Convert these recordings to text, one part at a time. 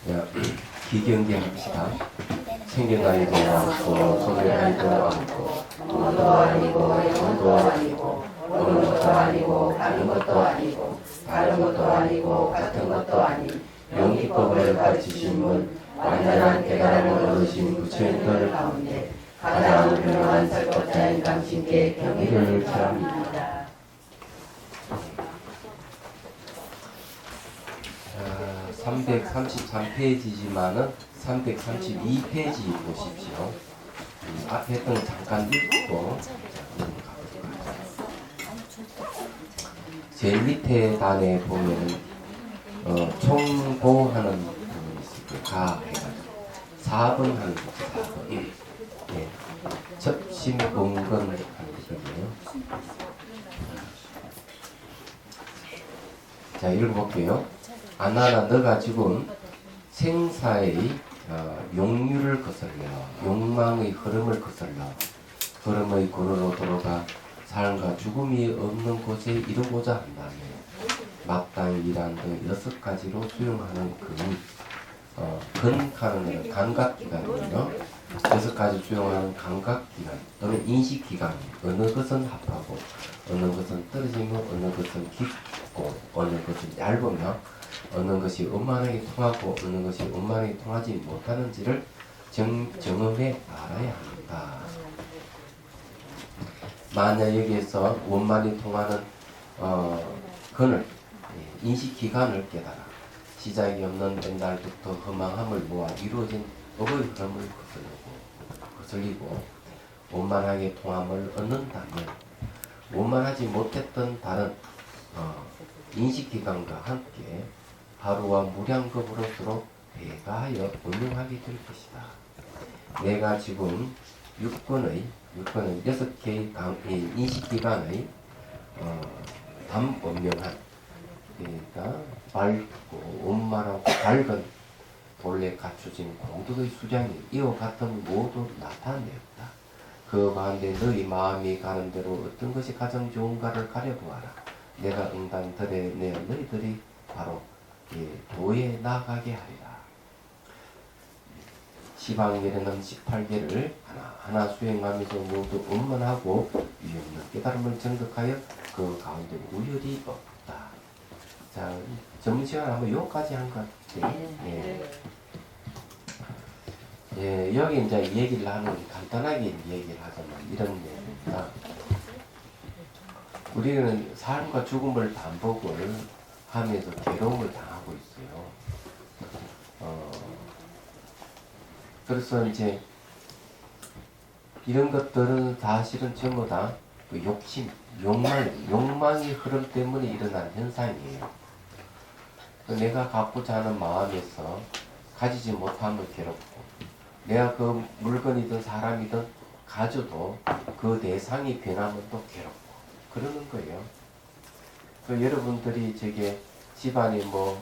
야, 기경계 합시다. 생겨나기도 않고 소멸하기도 않고 물도 아니고 영도 아니고 오는 것도 아니고 가는 것도 아니고 다른 것도 아니고 같은 것도 아닌 영기법을 가르치신 분 완전한 깨달음을 얻으신 부처님들 가운데 가장 유명한 설법자인 당신께 경의를 표합니다. 333페이지지만은 332페이지 보십시오. 앞에 했던 거 잠깐 읽고 제일 밑에 단에 보면 총고하는 부분이 있을 거예요. 가 해가지고 4번 하는 거 4번. 예. 접심공건 하는 거거든요. 자, 읽어볼게요. 아나나 너가 지금 생사의 용류를 거슬러 욕망의 흐름을 거슬러 흐름의 고로로 돌아가 삶과 죽음이 없는 곳에 이르고자 한다면 마땅히 이란 등 6가지로 수용하는 근하는 것은 감각기관이며 6가지 수용하는 감각기관 또는 인식기관 어느 것은 합하고 어느 것은 떨어지며 어느 것은 깊고 어느 것은 얇으며 어느 것이 원만하게 통하고 어느 것이 원만하게 통하지 못하는지를 경험해 알아야 합니다. 만약 여기에서 원만히 통하는 근을 인식기관을 깨달아 시작이 없는 옛날부터 허망함을 모아 이루어진 업의 흐름을 거슬리고 원만하게 통함을 얻는다면 원만하지 못했던 다른 인식기관과 함께 하루와 무량겁으로 서로 배가하여 운용하게 될 것이다. 내가 지금 육권의 6개의 인식기관의 담원명한 그러니까 밝고 원만하고 밝은 본래 갖춰진 공덕의 수장이 이와 같은 모두 나타내었다. 그 반대 너희 마음이 가는 대로 어떤 것이 가장 좋은가를 가려보아라. 내가 응당들에 내 너희들이 바로 도에 나가게 하리라. 시방일에는 18개를 하나하나 수행하면서 모두 원만하고 유용한 깨달음을 정득하여 그 가운데 우열이 없다. 자, 점심시간 한번 여기까지 한 것 같아요. 예, 여기 이제 얘기를 하는 간단하게 얘기를 하자면 이런 얘기입니다. 우리는 삶과 죽음을 반복을 하면서 괴로움을 당하고 있어요. 그래서 이제 이런 것들은 사실은 전부 다 그 욕심, 욕망의 흐름 때문에 일어난 현상이에요. 내가 갖고자 하는 마음에서 가지지 못하면 괴롭고 내가 그 물건이든 사람이든 가져도 그 대상이 변하면 또 괴롭고 그러는 거예요. 그 여러분들이 저게 집안에 뭐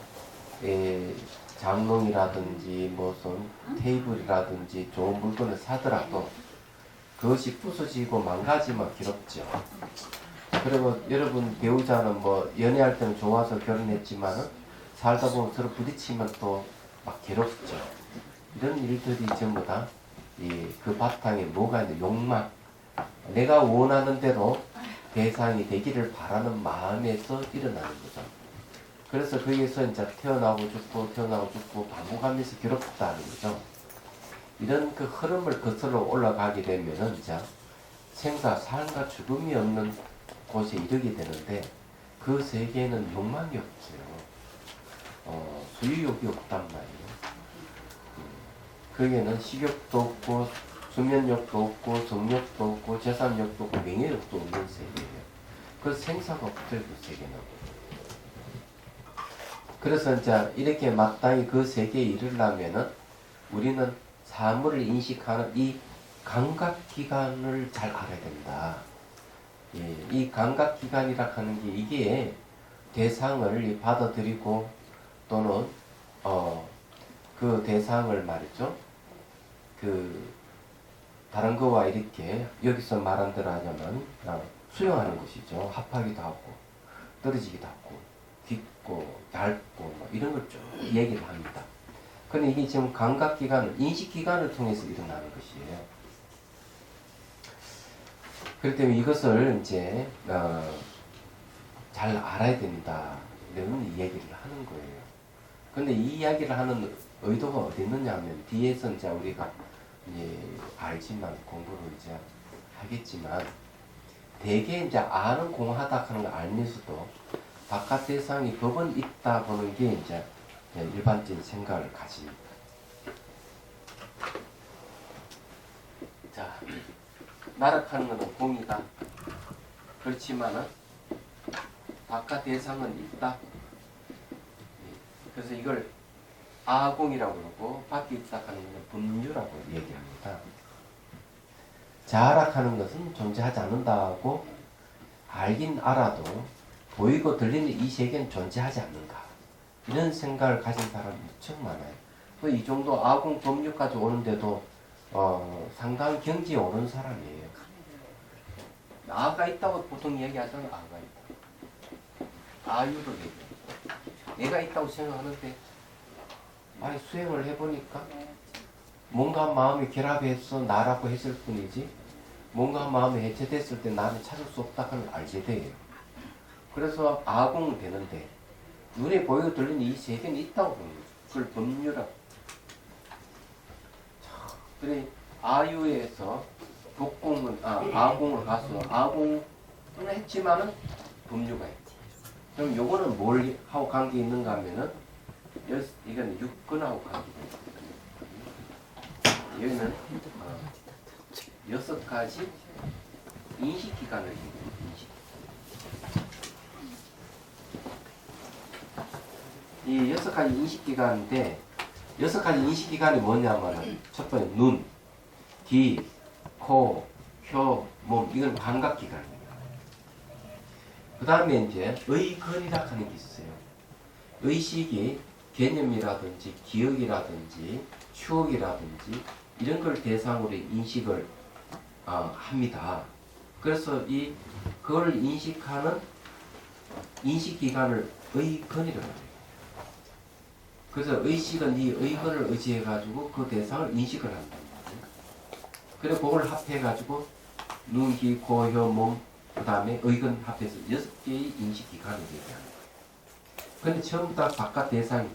장롱이라든지 무슨 테이블이라든지 좋은 물건을 사더라도 그것이 부서지고 망가지면 괴롭죠. 그리고 여러분 배우자는 뭐 연애할 때는 좋아서 결혼했지만은 살다 보면 서로 부딪히면 또 막 괴롭죠. 이런 일들이 전부 다 그 바탕에 뭐가 있는 욕망, 내가 원하는 대로 대상이 되기를 바라는 마음에서 일어나는 거죠. 그래서 거기에서 이제 태어나고 죽고 반복하면서 괴롭다는 거죠. 이런 그 흐름을 거슬러 올라가게 되면은 이제 생사, 삶과 죽음이 없는 곳에 이르게 되는데 그 세계에는 욕망이 없어요. 수유욕이 없단 말이에요. 거기에는 식욕도 없고 수면욕도 없고 성욕도 없고 재산욕도 없고 명예욕도 없는 세계예요. 그 생사가 없어요. 그 세계는. 그래서 이제 이렇게 마땅히 그 세계에 이르려면은 우리는 사물을 인식하는 이 감각기관을 잘 알아야 된다. 이 감각기관이라 하는 게 이게 대상을 받아들이고 또는 그 대상을 말이죠. 그 다른 거와 이렇게 여기서 말한 대로 하자면 수용하는 것이죠. 합하기도 하고 떨어지기도 하고 깊고 얇고 뭐 이런 걸 쭉 얘기를 합니다. 근데 이게 지금 감각기관을, 인식기관을 통해서 일어나는 것이에요. 그렇기 때문에 이것을 이제 잘 알아야 된다. 이런 이야기를 하는 거예요. 근데 이 이야기를 하는 의도가 어디 있느냐 하면 뒤에서 이제 우리가 이제 알지만 공부를 이제 하겠지만 대개 이제 아는 공하다 하는 걸 알면서도 바깥 대상이 법은 있다 보는 게 이제 일반적인 생각을 가집니다. 자, 나락하는 것은 공이다. 그렇지만은 바깥 대상은 있다. 그래서 이걸 아공이라고 그러고 밖에 있다 하는 것은 분류라고 얘기합니다. 자락하는 것은 존재하지 않는다고 알긴 알아도 보이고 들리는 이 세계는 존재하지 않는가. 이런 생각을 가진 사람이 무척 많아요. 이 정도 아공 법률까지 오는데도 상당히 경지에 오른 사람이에요. 아가 있다고 보통 얘기하잖아요. 아가 있다. 아유를 얘기해요. 내가 있다고 생각하는데 아니 수행을 해보니까 뭔가 마음이 결합해서 나라고 했을 뿐이지 뭔가 마음이 해체됐을 때 나를 찾을 수 없다 하는 걸 알게 돼요. 그래서 아공은 되는데 눈에 보이고 들리는 이 세계는 있다고 보는 거죠. 그걸 법률하고. 그래 아유에서 독공은 아공을 가서 아공은 했지만은 법률가 있지. 그럼 요거는 뭘 하고 관계 있는가 하면은 이건 육근하고 관계가 있습니다. 여기는 6가지 인식기관을 얘기해요. 이 6가지 인식기관인데 6가지 인식기관이 뭐냐면은 첫 번째 눈, 귀, 코, 혀, 몸 이건 감각기관입니다. 그 다음에 이제 의근이라 하는 게 있어요. 의식이 개념이라든지 기억이라든지 추억이라든지 이런 걸 대상으로 인식을 합니다. 그래서 그걸 인식하는 인식기관을 의근이라고 해요. 그래서 의식은 이 의근을 의지해 가지고 그 대상을 인식을 한단 말이에요. 그래서 그걸 합해 가지고 눈, 귀, 코, 혀, 몸 그 다음에 의근 합해서 6개의 인식기관을 얘기하는 거예요. 근데 전부 다 바깥 대상이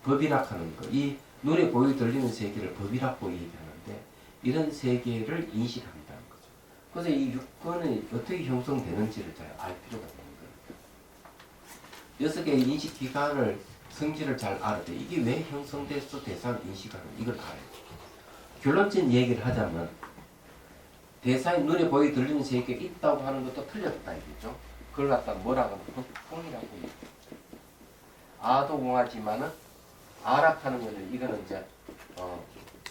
법이라 하는 거. 이 눈에 보이고 들리는 세계를 법이라고 얘기하는데 이런 세계를 인식한다는 거죠. 그래서 이 육근이 어떻게 형성되는지를 잘 알 필요가 있는 거예요. 6개의 인식기관을 성질을 잘 알아야 돼. 이게 왜 형성돼서 대상을 인식하는 이걸 알아야 돼. 결론적인 얘기를 하자면 대상이 눈에 보이 들리는 세계가 있다고 하는 것도 틀렸다 이거죠. 그걸 갖다 뭐라고 하면 법공이라고 얘기해요. 아도 공하지만은 아락하는 거는 이거는 이제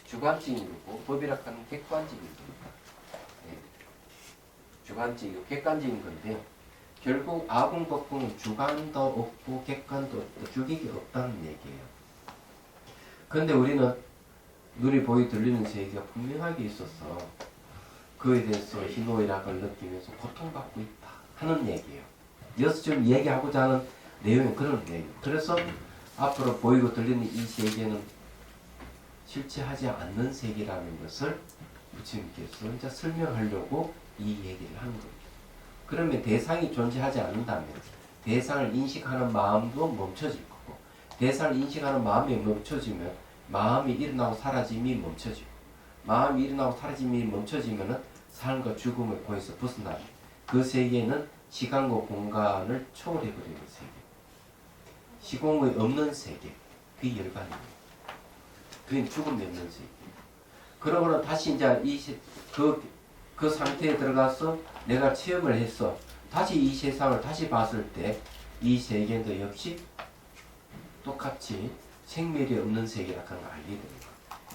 주관적인 거고 법이라 하는 객관적인 겁니다. 네. 주관적이고 객관적인 건데 결국 아공 법공은 주관도 없고 객관도 없고 주객이 없다는 얘기예요. 그런데 우리는 눈이 보이 들리는 세계가 분명하게 있어서 그에 대해서 희노애락을 느끼면서 고통받고 있다 하는 얘기예요. 여기서 지금 얘기하고자 하는 내용은 그런 내용이에요. 그래서 앞으로 보이고 들리는 이 세계는 실체하지 않는 세계라는 것을 부처님께서 이제 설명하려고 이 얘기를 하는 겁니다. 그러면 대상이 존재하지 않는다면 대상을 인식하는 마음도 멈춰질 거고 대상을 인식하는 마음이 멈춰지면 마음이 일어나고 사라짐이 멈춰지고 마음이 일어나고 사라짐이 멈춰지면은 삶과 죽음을 거기서 벗어나는 그 세계는 시간과 공간을 초월해버리는 세계 시공의 없는 세계 그 열반입니다. 그게 죽음이 없는 세계. 그러고는 다시 이제 그 상태에 들어가서 내가 체험을 해서 다시 이 세상을 다시 봤을 때 이 세계도 역시 똑같이 생멸이 없는 세계라는 걸 알게 됩니다.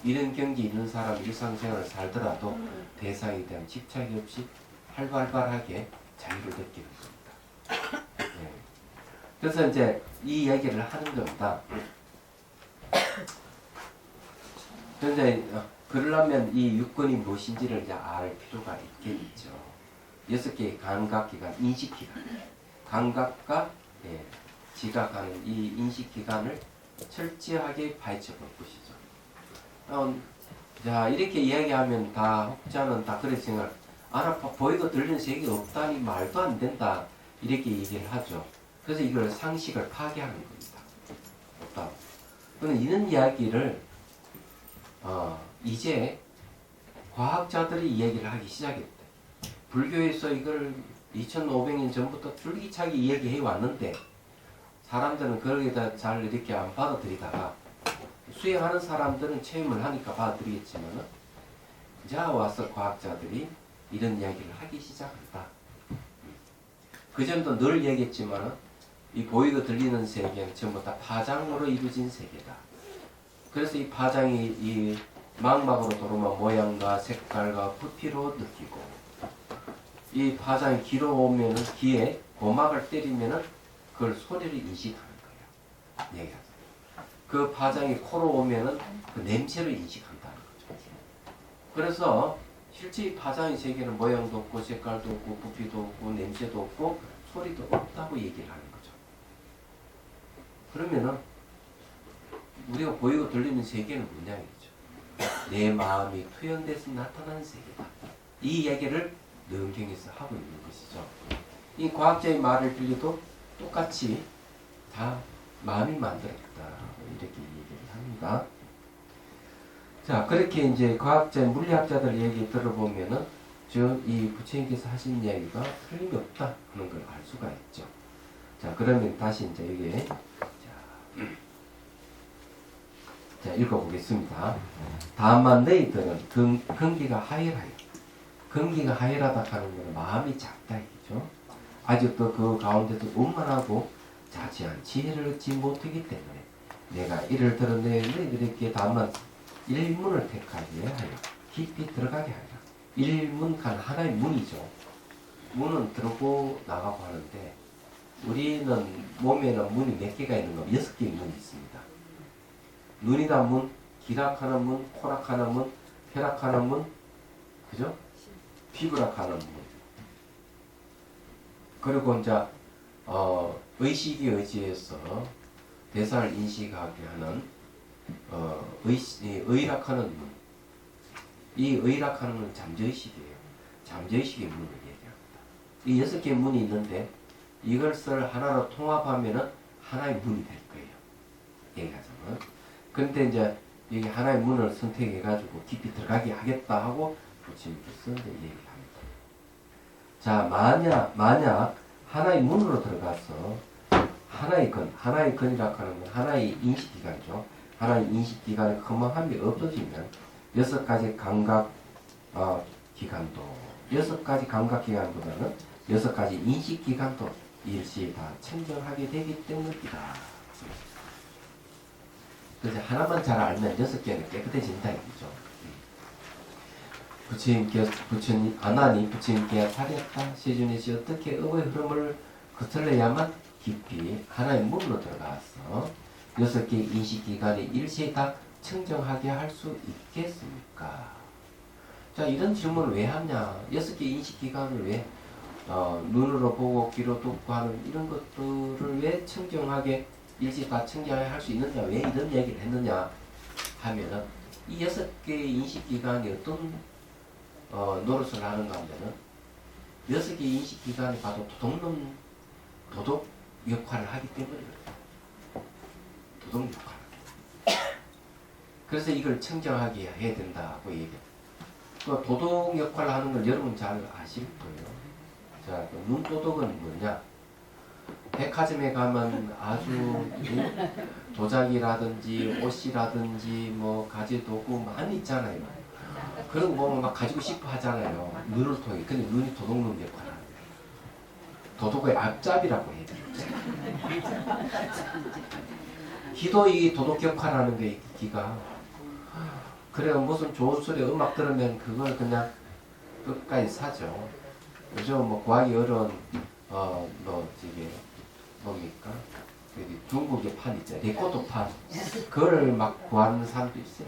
이런 경기 있는 사람 일상생활을 살더라도 대상에 대한 집착이 없이 활발하게 자유를 느끼는 겁니다. 네. 그래서 이제 이 얘기를 하는 겁니다. 그런데 그러려면 이 육근이 무엇인지를 이제 알 필요가 있겠죠. 6개의 감각기관, 인식기관. 감각과 지각하는 이 인식기관을 철저하게 파헤쳐 볼 것이죠. 자, 이렇게 이야기하면 다 혹자는 다 그렇게 생각, 보이고 들리는 세계가 없다니 말도 안 된다. 이렇게 얘기를 하죠. 그래서 이걸 상식을 파괴하는 겁니다. 없다. 그런데 이런 이야기를 이제 과학자들이 이야기를 하기 시작했대. 불교에서 이걸 2500년 전부터 줄기차게 이야기해 왔는데 사람들은 거기다 잘 이렇게 안 받아들이다가 수행하는 사람들은 체험을 하니까 받아들이겠지만 이제 와서 과학자들이 이런 이야기를 하기 시작한다. 그전도 늘 얘기했지만 이 보이고 들리는 세계는 전부 다 파장으로 이루어진 세계다. 그래서 이 파장이 이 망막으로 들어오면 모양과 색깔과 부피로 느끼고 이 파장이 귀로 오면은 귀에 고막을 때리면은 그걸 소리를 인식하는 거예요. 얘기하죠. 그 파장이 코로 오면은 그 냄새를 인식한다는 거죠. 그래서 실제 이 파장의 세계는 모양도 없고 색깔도 없고 부피도 없고 냄새도 없고 소리도 없다고 얘기를 하는 거죠. 그러면은 우리가 보이고 들리는 세계는 뭐냐 이거죠. 내 마음이 표현돼서 나타나는 세계다. 이 얘기를 능경에서 하고 있는 것이죠. 이 과학자의 말을 빌려도 똑같이 다 마음이 만들었다. 이렇게 얘기를 합니다. 자, 그렇게 이제 과학자, 물리학자들 얘기 들어보면은 이 부처님께서 하신 이야기가 틀림이 없다 하는 걸 알 수가 있죠. 자, 그러면 다시 이제 여기에 자, 읽어보겠습니다. 다만 너희들은 근기가 하열하여. 근기가 하열하다 하는 것은 마음이 작다 이죠. 아직도 그 가운데서 원만하고 자세한 지혜를 얻지 못하기 때문에 내가 이를 들어 너희들에게 다만 일문을 택하게 하여 깊이 들어가게 하리라. 일문간 하나의 문이죠. 문은 들고 나가고 하는데 우리는 몸에는 문이 몇 개가 있는 거 6개의 문이 있습니다. 눈이다 문, 기락하는 문, 코락하는 문, 혈락하는 문, 그죠? 피부락하는 문. 그리고 이제 의식이 의지해서 대사를 인식하게 하는 의락하는 문. 이 의락하는 문 잠재의식이에요. 잠재의식의 문을 얘기합니다. 이 6개의 문이 있는데 이것을 하나로 통합하면은 하나의 문이 될 거예요. 얘기하자면. 그런데 이제 여기 하나의 문을 선택해가지고 깊이 들어가게 하겠다 하고 부처님께서 얘기합니다. 자, 만약 하나의 문으로 들어가서 하나의 근이라고 하는 건 하나의 인식기관이죠. 하나의 인식기관의 허망함이 없어지면 6가지 감각 기관도 6가지 감각기관보다는 6가지 인식기관도 일시 다 청정하게 되기 때문이다. 그래서 하나만 잘 알면 6개는 깨끗해진다 이거죠. 부처님 아나니 부처님께 차렸다 세준이시 어떻게 의의 흐름을 거슬러야만 깊이 하나의 문으로 들어가서 6개 인식기관이 일시에 다 청정하게 할 수 있겠습니까? 자, 이런 질문을 왜 하냐? 6개 인식기관을 왜 눈으로 보고 귀로 듣고 하는 이런 것들을 왜 청정하게 일시 다 청정하게 할 수 있느냐? 왜 이런 얘기를 했느냐? 하면은 이 6개의 인식기관이 어떤 노릇을 하는가 하면은 6개의 인식기관이 바로 도덕 역할을 하기 때문에 도덕 역할. 그래서 이걸 청정하게 해야 된다고 얘기해요. 그 도덕 역할을 하는 걸 여러분 잘 아실 거예요. 자, 눈도덕은 뭐냐? 백화점에 가면 아주 도자기라든지 옷이라든지 뭐 가지 도구 많이 있잖아요. 그런 거 보면 막 가지고 싶어 하잖아요. 눈을 통해. 근데 눈이 도둑놈 역할을 하는 거예요. 도둑의 앞잡이라고 해야 되죠. 귀도 이 도둑 역할을 하는 게 귀가. 그래 무슨 좋은 소리 음악 들으면 그걸 그냥 끝까지 사죠. 요즘 뭐 구하기 어려운 저기 뭡니까? 중국의 판 있죠. 레코드 판. 그걸 막 구하는 사람도 있어요.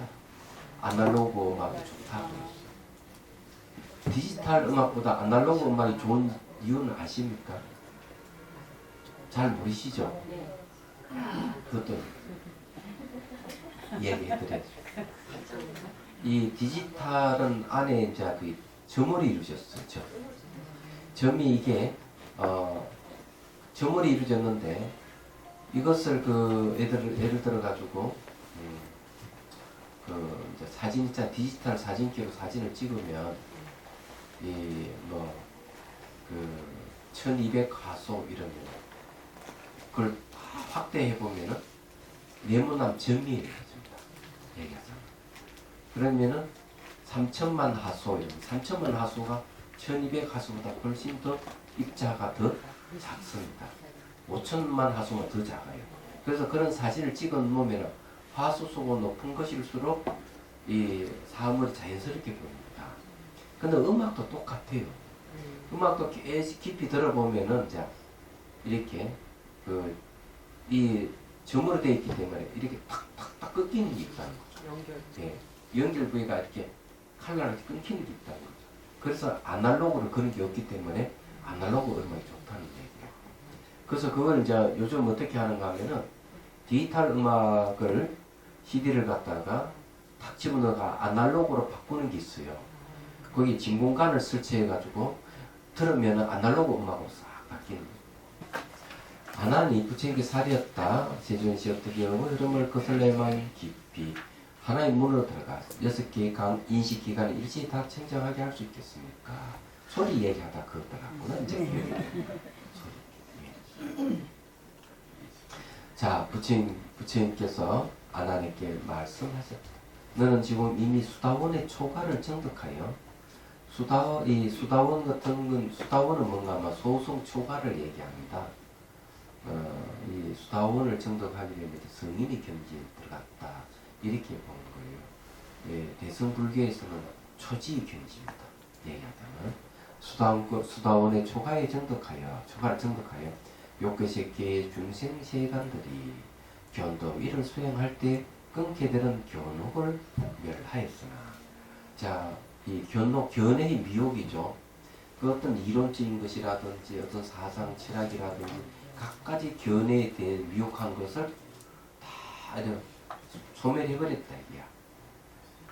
아날로그 음악이 좋다고 있어요. 디지털 음악보다 아날로그 음악이 좋은 이유는 아십니까? 잘 모르시죠? 그것도 얘기해드려야죠. 이 디지털은 안에 이제 그 점을 이루어졌어요. 점이 이게 점을 이루어졌는데 이것을 그 예를 들어 가지고 그 이제 사진 있잖아. 디지털 사진기로 사진을 찍으면 이 뭐 그 1200화소 이러면 그걸 확대해 보면은 네모난 점이 이루어집니다. 얘기하잖아. 그러면은 3000만 화소 이러면 3000만 화소가 1200화소보다 훨씬 더 입자가 더 작습니다. 5000만 화소가 더 작아요. 그래서 그런 사진을 찍어 놓으면 화소수가 높은 것일수록 이 사물이 자연스럽게 보입니다. 근데 음악도 똑같아요. 음악도 깊이 들어보면은 자 이렇게 그 이 점으로 되어 있기 때문에 이렇게 탁탁탁 끊기는 게 있다는 거죠. 예, 연결 부위가 이렇게 칼날로 끊기는 게 있다는 거죠. 그래서 아날로그로 그런 게 없기 때문에 아날로그 음악이 좋다는 얘기예요. 그래서 그걸 이제 요즘 어떻게 하는가 하면은 디지털 음악을 CD를 갖다가 탁 집어넣어가 아날로그로 바꾸는 게 있어요. 거기 진공관을 설치해가지고 들으면 아날로그 음악으로 싹 바뀌는 거예요. 하나니 부처님께 살이었다. 세존시 어떻게 흐름을 거슬려만 깊이 하나의 문으로 들어가 6개의 인식기관을 일시에 다 청정하게 할 수 있겠습니까? 소리 얘기하다 그것들하고는 이제 소리. 자, 부처님께서 아난에게 말씀하셨다. 너는 지금 이미 수다원의 초가를 정득하여 수다원 같은 건 수다원은 뭔가 아마 소송 초가를 얘기합니다. 이 수다원을 정득하기 위해 성인이 경지에 들어갔다 이렇게 보는 거예요. 예, 대승불교에서는 초지 경지입니다. 얘기하자면 수다원의 초가를 정득하여 욕계세계의 중생세간들이 견도 이를 수행할 때 끊게 되는 견옥을 멸하였으나 자, 이 견해의 미혹이죠. 그 어떤 이론적인 것이라든지 어떤 사상 철학이라든지 각가지 견해에 대해 미혹한 것을 다 소멸해버렸다 이게야.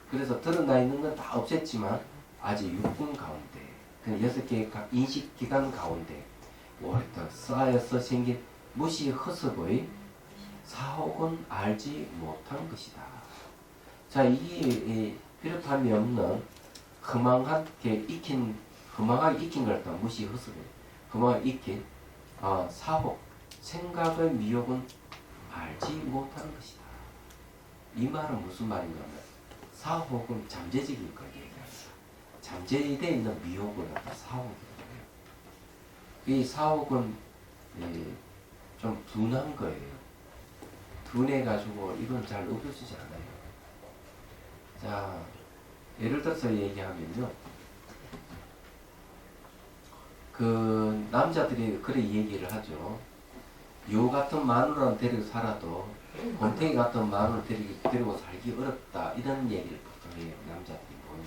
그래서 드러나 있는 건 다 없앴지만 아직 육군 가운데 그 6개의 인식기관 가운데 오랫동안 쌓여서 생긴 무시 허습의 사혹은 알지 못한 것이다. 자, 이게 비롯함이 없는 허망하게 익힌 걸 또 무시 허습에 허망하게 익힌 사혹, 생각의 미혹은 알지 못하는 것이다. 이 말은 무슨 말인가 하면 사혹은 잠재적인 걸 얘기합니다. 잠재되어 있는 미혹을 갖다 사혹이거든요. 이 사혹은 좀 둔한 거예요. 둔해가지고 이건 잘 없어지지 않아요. 자, 예를 들어서 얘기하면요. 그 남자들이 그래 얘기를 하죠. 요 같은 마누라는 데리고 살아도 곰탱이 같은 마누라를 데리고 살기 어렵다 이런 얘기를 보통 해요. 남자들이 보면.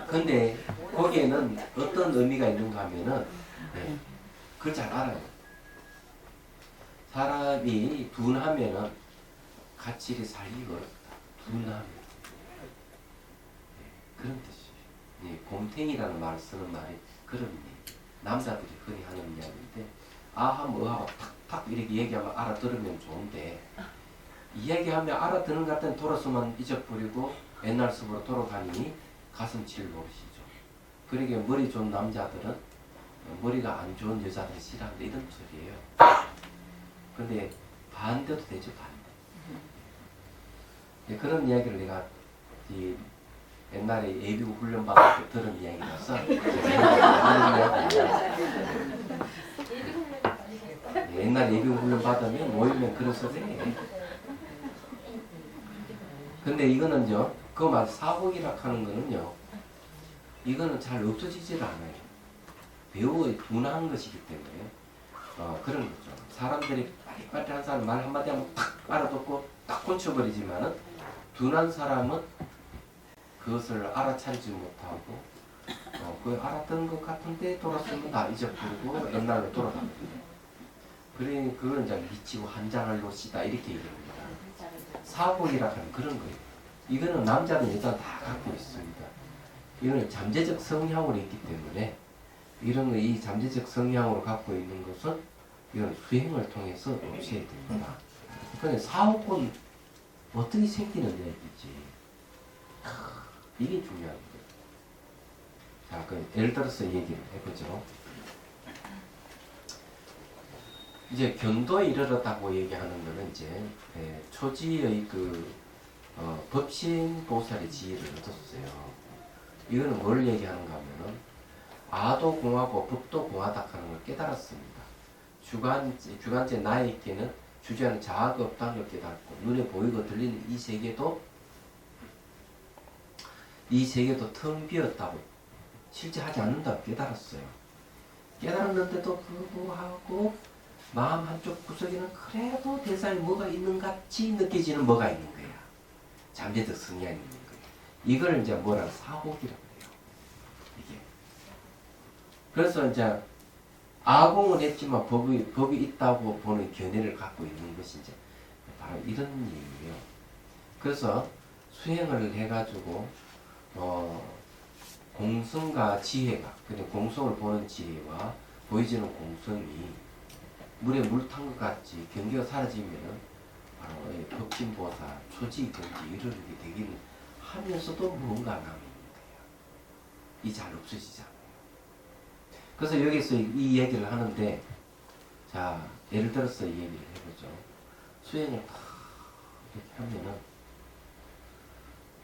근데 거기에는 어떤 의미가 있는가 하면은 그걸 잘 알아요. 사람이 둔하면은 같이 살기 어렵다. 둔하면 그런 뜻이에요. 곰탱이라는 말을 쓰는 말이 그런 의미. 남자들이 흔히 하는 이야기인데 아하면 어하고 탁탁 이렇게 얘기하면 알아들으면 좋은데 이야기하면 알아듣는 것 같은 돌아서만 잊어버리고 옛날 습으로 돌아가니 가슴 칠 노릇이죠. 그러게 머리 좋은 남자들은 머리가 안 좋은 여자들이 싫어한다 이런 소리예요. 근데 반대도 되죠. 반대. 그런 이야기를 내가 옛날에 예비군 훈련 받을 때 들은 이야기라서 옛날 예비군 훈련 받으면 모이면 그런 소리 해. 근데 이거는요, 그 말 사복이라 하는 거는요, 이거는 잘 없어지질 않아요. 배우의 둔한 것이기 때문에 그런 거죠. 사람들이 빨리빨리 사람 말 한마디 하면 탁 알아듣고 딱 고쳐버리지만은 둔한 사람은 그것을 알아차리지 못하고 그 알았던 것 같은데 돌아서면 다 잊어버리고 옛날로 돌아가거든요. 그러니 그걸 이제 미치고 한장할 노시다 이렇게 얘기합니다. 사복이라 하는 그런 거예요. 이거는 남자는 여자 다 갖고 있습니다. 이거는 잠재적 성향으로 있기 때문에 이런 거 이 잠재적 성향으로 갖고 있는 것은 이건 수행을 통해서 없애야 됩니다. 그런데 사업은 어떻게 생기느냐 이지. 이게 중요한 거예요. 자, 그 예를 들어서 얘기를 해보죠. 이제 견도에 이르렀다고 얘기하는 거는 이제 초지의 법신 보살의 지위를 얻었어요. 이거는 뭘 얘기하는가 하면은 아도 공하고 법도 공하다 하는 걸 깨달았습니다. 주관제 나에게는 주제하는 자아가 없다는 걸 깨달았고 눈에 보이고 들리는 이 세계도 텅 비었다고 실제 하지 않는다고 깨달았어요. 깨달았는데도 불구하고 마음 한쪽 구석에는 그래도 대상에 뭐가 있는 같이 느껴지는 뭐가 있는 거야. 잠재적 성향이 있는 거야. 이걸 이제 뭐라 사복이라고 해요. 이게. 그래서 이제 아공은 했지만 법이 있다고 보는 견해를 갖고 있는 것이 이제 바로 이런 얘기예요. 그래서 수행을 해가지고 공성과 지혜가, 근데 공성을 보는 지혜와 보여지는 공성이 물에 물 탄 것 같이 경계가 사라지면은 바로 법진보살, 초지경지 이르게 되기는 하면서도 뭔가 남아 있는 거예요. 이 잘 없어지잖아요. 그래서 여기서 이 얘기를 하는데, 자 예를 들어서 이 얘기를 해보죠. 수행을 다 이렇게 하면은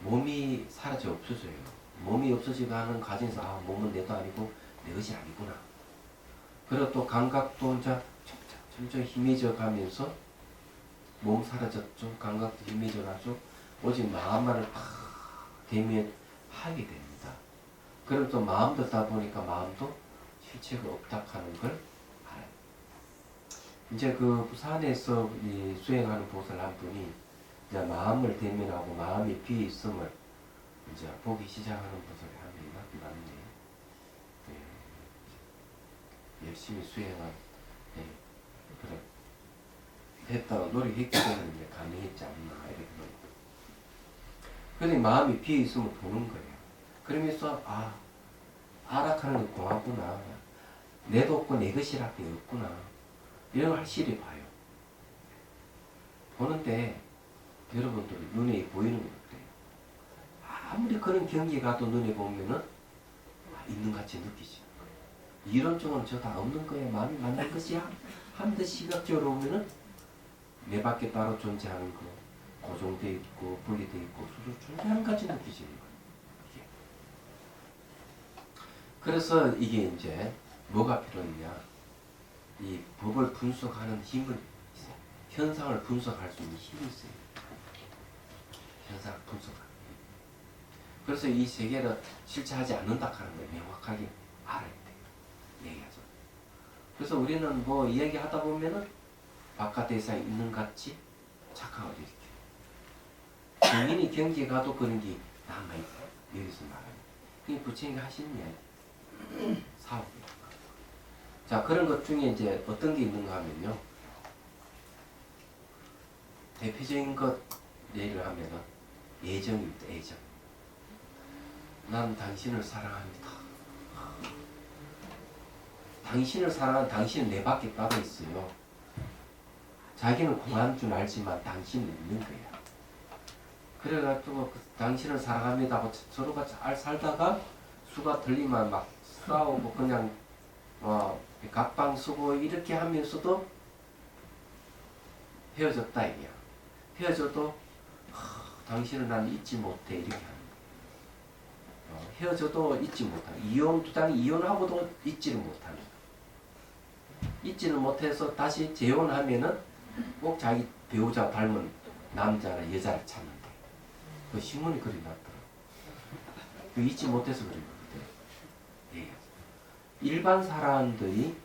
몸이 사라져 없어져요. 몸이 없어지고 하는 과정에서 아 몸은 내도 아니고 내 것이 아니구나. 그리고 또 감각도 이제 점점 희미해져 가면서 몸 사라졌죠. 감각도 희미해져 가지고 오직 마음만을 대면 하게 됩니다. 그럼 또 마음 듣다 보니까 마음도 실체가 없다 하는 걸 알아요. 이제 그 부산에서 이 수행하는 보살 한 분이 이제 마음을 대면하고 마음이 비어 있음을 이제 보기 시작하는 보살이 한 명이 나타났네. 열심히 수행한 그래 했다가 노력했기 때문에 이제 가능했지 않나 이렇게. 그런데 마음이 비어 있으면 보는 거예요. 그러면서 아 아락하는 게 공하구나. 내도 없고 내 것이라는 게 없구나. 이런 걸 확실히 봐요. 보는데 여러분들 눈에 보이는 것 같아요. 아무리 그런 경계가 또 눈에 보면은 있는 같이 느끼지. 이론적으로는 저 다 없는 거야. 마음이 만든 것이야. 한데 시각적으로 보면은 내 밖에 따로 존재하는 거, 고정되어 있고 분리되어 있고 수술 존재하는 같이 느끼지는 거예요. 이게. 그래서 이게 이제 뭐가 필요하냐? 이 법을 분석하는 힘을 있어요. 현상을 분석할 수 있는 힘이 있어요. 현상을 분석하는 힘. 그래서 이 세계를 실체하지 않는다 하는 걸 명확하게 알아야 돼요. 얘기하죠. 그래서 우리는 뭐 이야기하다 보면은 바깥에서 있는 같이 착각을 일으켜요. 본인이 경기에 가도 그런 게 남아있어요. 여기서 말하는. 그게 부처님이 하시는 이야기. 사업이에요. 자, 그런 것 중에 이제 어떤 게 있는가 하면요. 대표적인 것 예를 하면은 애정입니다. 애정. 난 당신을 사랑합니다. 당신을 사랑하는 당신은 내 밖에 따로 있어요. 자기는 공한 줄 알지만 당신은 있는 거야. 그래가지고 당신을 사랑합니다 하고 서로가 잘 살다가 수가 틀리면 막 싸우고 그냥 갑방 쓰고 이렇게 하면서도 헤어졌다 이게야. 헤어져도 당신을 난 잊지 못해 이렇게 하는 거야. 헤어져도 잊지 못하는. 이혼 두 장이 이혼하고도 잊지를 못하는 거야. 잊지를 못해서 다시 재혼하면은 꼭 자기 배우자 닮은 남자나 여자를 찾는데 그 신문이 그리 났더라. 그 잊지 못해서 그런 거거든. 예. 일반 사람들이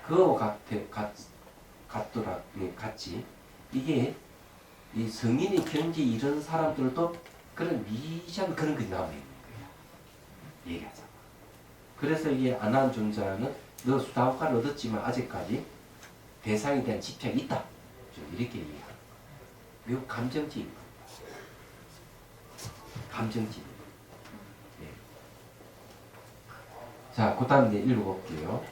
그와 같이 이게 이 성인이 경지 이런 사람들도 그런 미시한 그런 게 남아 있는 거야. 얘기하자. 그래서 이게 안한 존자는 너 수다학과를 얻었지만 아직까지 대상에 대한 집착이 있다. 이렇게 얘기합니다. 매우 감정적인 감정적인. 네. 자, 그 다음 이제 읽어볼게요.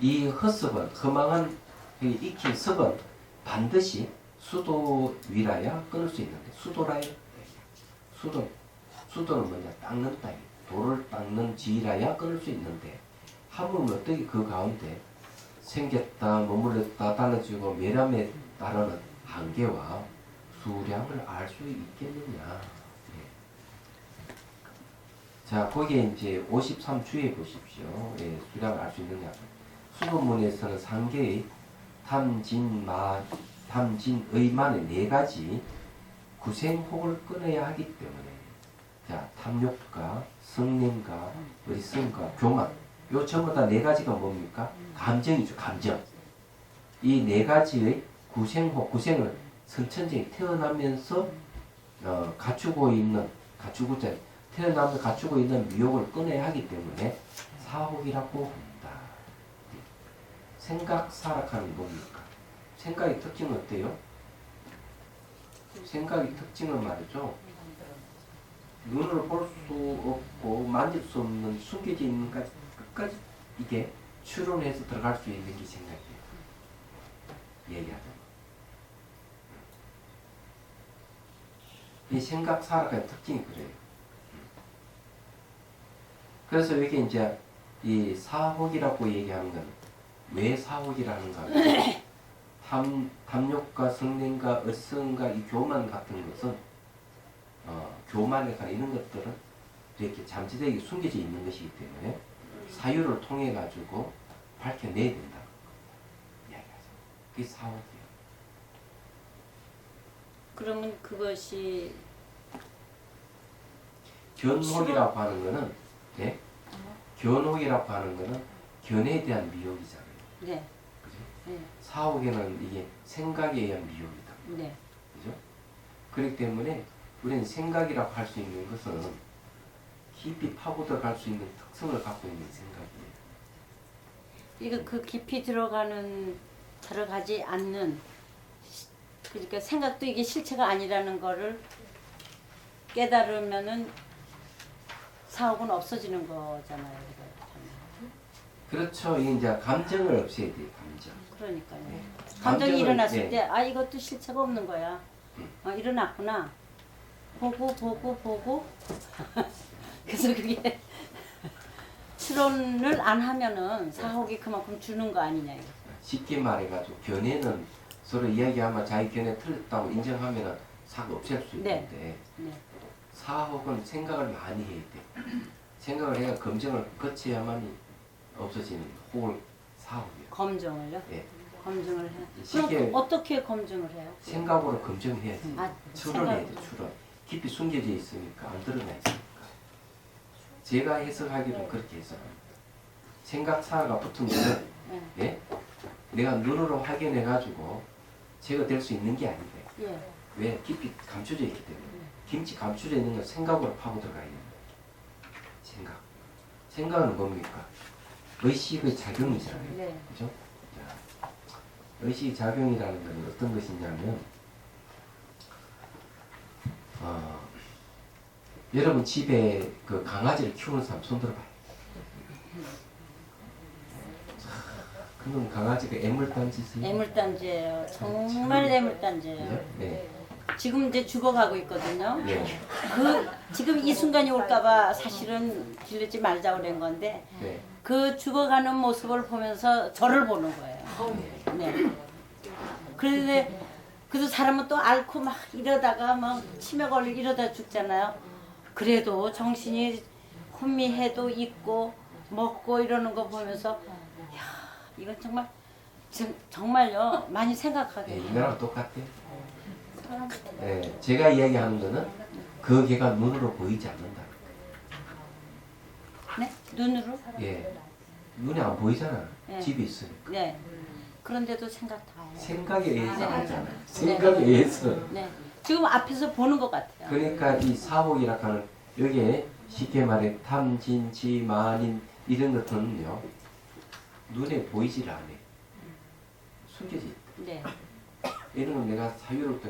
이 허습은 허망한 익힌 습은 반드시 수도 위라야 끊을 수 있는데 수도라야 수도는 뭐냐 닦는다 돌을 닦는 지라야 끊을 수 있는데 하물며 어떻게 그 가운데 생겼다 머물렀다 달라지고 매람에 따르는 한계와 수량을 알 수 있겠느냐. 예. 자 거기에 이제 53주에 보십시오. 예, 수량을 알 수 있느냐. 수도문에서는 상계의 탐진의만의 네 가지 구생혹을 끊어야 하기 때문에 자 탐욕과 성냄과 의성과 교만 요 전부 다 네 가지가 뭡니까? 감정이죠. 감정. 이 네 가지의 구생혹 구생을 선천적인 태어나면서 갖추고 있는 태어나면서 갖추고 있는 미혹을 끊어야 하기 때문에 사혹이라고 합니다. 생각 사락하는 뭡니까? 생각의 특징은 어때요? 생각의 특징은 말이죠. 눈으로 볼 수 없고 만질 수 없는 숨겨져 있는 것까지 끝까지 이게 추론해서 들어갈 수 있는 게 생각이에요. 얘기하자. 이 생각 사락의 특징이 그래요. 그래서 이게 이제 이 사혹이라고 얘기하는 건 왜 사혹이라는가 하면 탐욕과 성냄과 의성과 이 교만 같은 것은 교만에 관한 이런 것들은 이렇게 잠재되게 숨겨져 있는 것이기 때문에 사유를 통해 가지고 밝혀내야 된다. 이야기하죠. 그게 사혹이에요. 그러면 그것이 견혹이라고 하는 거는 네? 견혹이라고 하는 거는 견해에 대한 미혹이잖아요. 네. 그죠? 네. 사혹에는 이게 생각에 의한 미혹이다. 네. 그죠? 그렇기 때문에 우리는 생각이라고 할 수 있는 것은 깊이 파고 들어갈 수 있는 특성을 갖고 있는 생각이에요. 이거 그 깊이 들어가지 않는 그러니까 생각도 이게 실체가 아니라는 거를 깨달으면은 사혹은 없어지는 거잖아요. 그렇죠. 이게 이제 감정을 없애야 돼요. 감정. 그러니까요. 네. 감정이 감정을, 일어났을 네. 때 아 이것도 실체가 없는 거야. 일어났구나. 보고 그래서 그게 추론을 안 하면은 사혹이 그만큼 주는 거 아니냐 이거. 쉽게 말해가지고 견해는 서로 이야기하면 자기 견해 틀렸다고 인정하면 사고 없앨 수 네. 있는데 네. 사혹은 생각을 많이 해야 돼. 생각을 해야 검증을 거쳐야만이 없어지는 혹을 사혹이에요. 검증을요? 예. 검증을 해. 쉽게 그럼 어떻게 검증을 해요? 생각으로 검증해야지. 아, 추론해야 돼. 생각으로. 추론. 깊이 숨겨져 있으니까 안 드러나 있으니까. 제가 해석하기는 그렇게 해석합니다. 생각 사가 붙은 거는 네. 예? 내가 눈으로 확인해가지고 제가 될 수 있는 게 아닌데 예. 왜? 깊이 감춰져 있기 때문에 김치 감춰져 있는 건 생각으로 파고 들어가 있는 거예요. 생각. 생각은 뭡니까? 의식의 작용이잖아요. 네. 그죠? 자, 의식의 작용이라는 건 어떤 것이냐면 여러분 집에 그 강아지를 키우는 사람 손 들어봐요. 그럼 강아지가 애물단지세요? 애물단지예요. 정말 애물단지예요. 그죠? 네. 지금 이제 죽어가고 있거든요. 네. 지금 이 순간이 올까봐 사실은 길르지 말자고 그런 건데 네. 그 죽어가는 모습을 보면서 저를 보는 거예요. 네. 그런데 그래도 사람은 또 앓고 막 이러다가 막 치매 걸리고 이러다 죽잖아요. 그래도 정신이 혼미해도 있고 먹고 이러는 거 보면서 야 이건 정말요 많이 생각하게 네, 돼요. 인간하고 똑같아요. 네, 제가 이야기하는 거는 그 개가 눈으로 보이지 않는다. 네? 눈으로? 예, 눈이 안 보이잖아. 네. 집에 있으니까. 네. 그런데도 생각 다 해요. 생각에 의해서 알잖아. 생각에 의해서. 네. 지금 앞에서 보는 것 같아요. 그러니까 이 사복이라 하는 여기에 쉽게 말해 탐진지 만인 이런 것들은요 눈에 보이질 않아요. 숨겨져 있다. 네. 이런 건 내가 사유를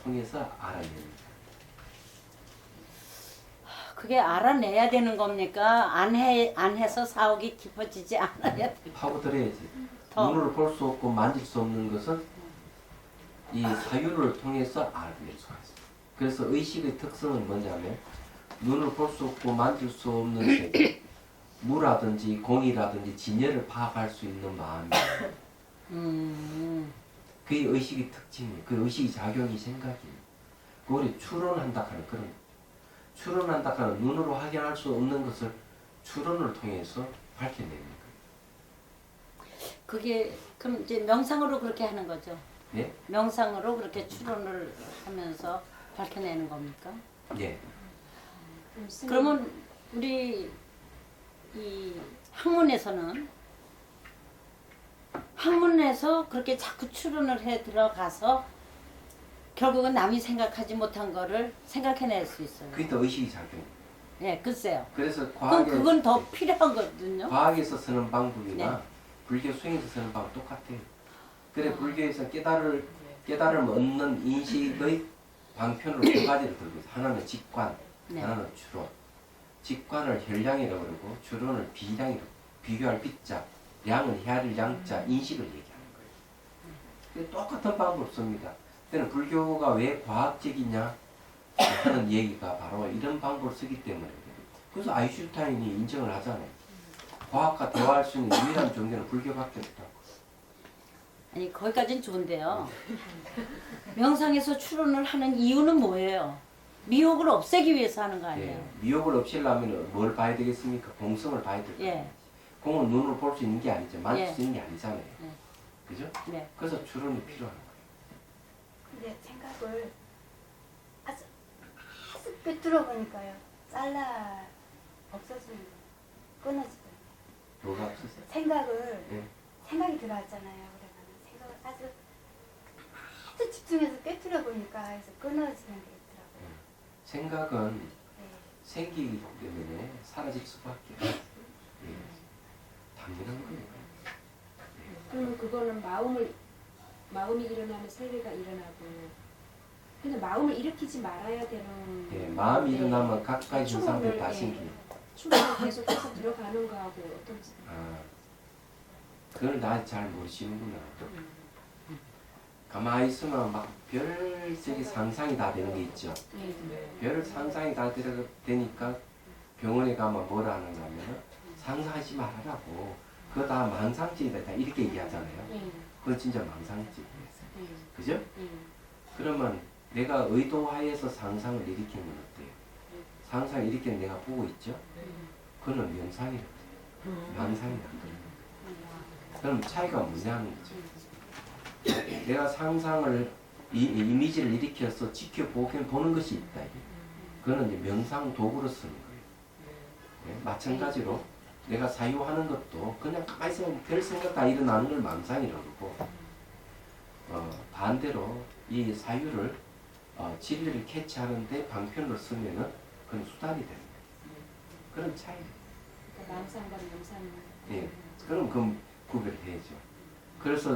통해서 알아냅니다. 그게 알아내야 되는 겁니까? 안 해서 사옥이 깊어지지 않아야 돼. 파고들어야지. 더. 눈으로 볼 수 없고 만질 수 없는 것은 이 사유를 통해서 알아낼 수가 있어요. 그래서 의식의 특성은 뭐냐면 눈으로 볼 수 없고 만질 수 없는 세계, 무라든지 공이라든지 진열을 파악할 수 있는 마음이에요. 그게 의식의 특징이에요. 그 의식의 작용이 생각이에요. 그걸 추론한다 하는 그런 추론한다 하는 눈으로 확인할 수 없는 것을 추론을 통해서 밝혀내는 거예요. 그게 그럼 이제 명상으로 그렇게 하는 거죠. 예? 명상으로 그렇게 추론을 하면서 밝혀내는 겁니까? 예. 그러면 우리 이 학문에서 그렇게 자꾸 추론을 해 들어가서 결국은 남이 생각하지 못한 거를 생각해낼 수 있어요. 그게 또 의식의 작용. 네, 글쎄요. 그래서 그럼 과학에 그건 더 필요하거든요. 과학에서 쓰는 방법이나 네. 불교 수행에서 쓰는 방법 똑같아요. 그래 불교에서 깨달음 얻는 인식의 방편으로 두 가지를 들고 있어요. 하나는 직관, 네. 하나는 추론. 직관을 혈량이라고 그러고 추론을 비량이라고 비교할 비자, 양은 헤아릴 양자, 인식을 얘기하는 거예요. 그게 똑같은 방법을 씁니다. 그때는 불교가 왜 과학적이냐 하는 얘기가 바로 이런 방법을 쓰기 때문에 그래서 아인슈타인이 인정을 하잖아요. 과학과 대화할 수 있는 유일한 종교는 불교밖에 없다고. 아니 거기까지는 좋은데요. 명상에서 추론을 하는 이유는 뭐예요? 미혹을 없애기 위해서 하는 거 아니에요? 예, 미혹을 없애려면 뭘 봐야 되겠습니까? 공성을 봐야 될 거예요. 예. 공은 눈으로 볼 수 있는 게 아니죠. 만질 예. 수 있는 게 아니잖아요. 네. 그죠? 네. 그래서 추론이 필요한 거예요. 근데 생각을 아주 꿰뚫어 보니까요. 잘라 없어지는 거예요. 끊어지더라고요. 뭐가 없으세요? 생각을 예. 생각이 들어왔잖아요. 그러면 생각을 아주 집중해서 꿰뚫어 보니까 해서 끊어지는 게 있더라고요. 생각은 네. 생기기 때문에 사라질 수밖에 없어요. 예. 당연한 거예요. 그러면 그거는 마음이 일어나면 세계가 일어나고 근데 마음을 일으키지 말아야 되는 예, 마음이 네. 일어나면 가까이 있는 상태 추론을, 다 예. 생기요. 충분히 계속해서 들어가는 거하고 어떤지 아, 그걸 나 잘 모르시는구나. 가만히 있으면 막 별색의 상상이 다 되는 게 있죠. 별 상상이 다 되니까 병원에 가면 뭐라 하는가 하면 상상하지 말아라고. 그거 다 망상증이다. 다 이렇게 얘기하잖아요. 그건 진짜 망상증이에요. 그죠? 그러면 내가 의도하에서 상상을 일으키는 건 어때요? 상상을 일으키는 내가 보고 있죠? 그거는 명상이라고 해요. 망상이라고 해요. 그럼 차이가 뭐냐는 거죠. 내가 상상을 이미지를 일으켜서 보는 것이 있다. 이게. 그거는 이제 명상 도구로 쓰는 거예요. 네? 마찬가지로 내가 사유하는 것도 그냥 가만히 있으면 별 생각 다 일어나는 걸 망상이라고 그러고 반대로 이 사유를 진리를 캐치하는데 방편으로 쓰면은 그건 수단이 되는 거예요. 그런 차이예요. 그러니까 망상과 명상은 예, 그럼 그 구별해야죠. 그래서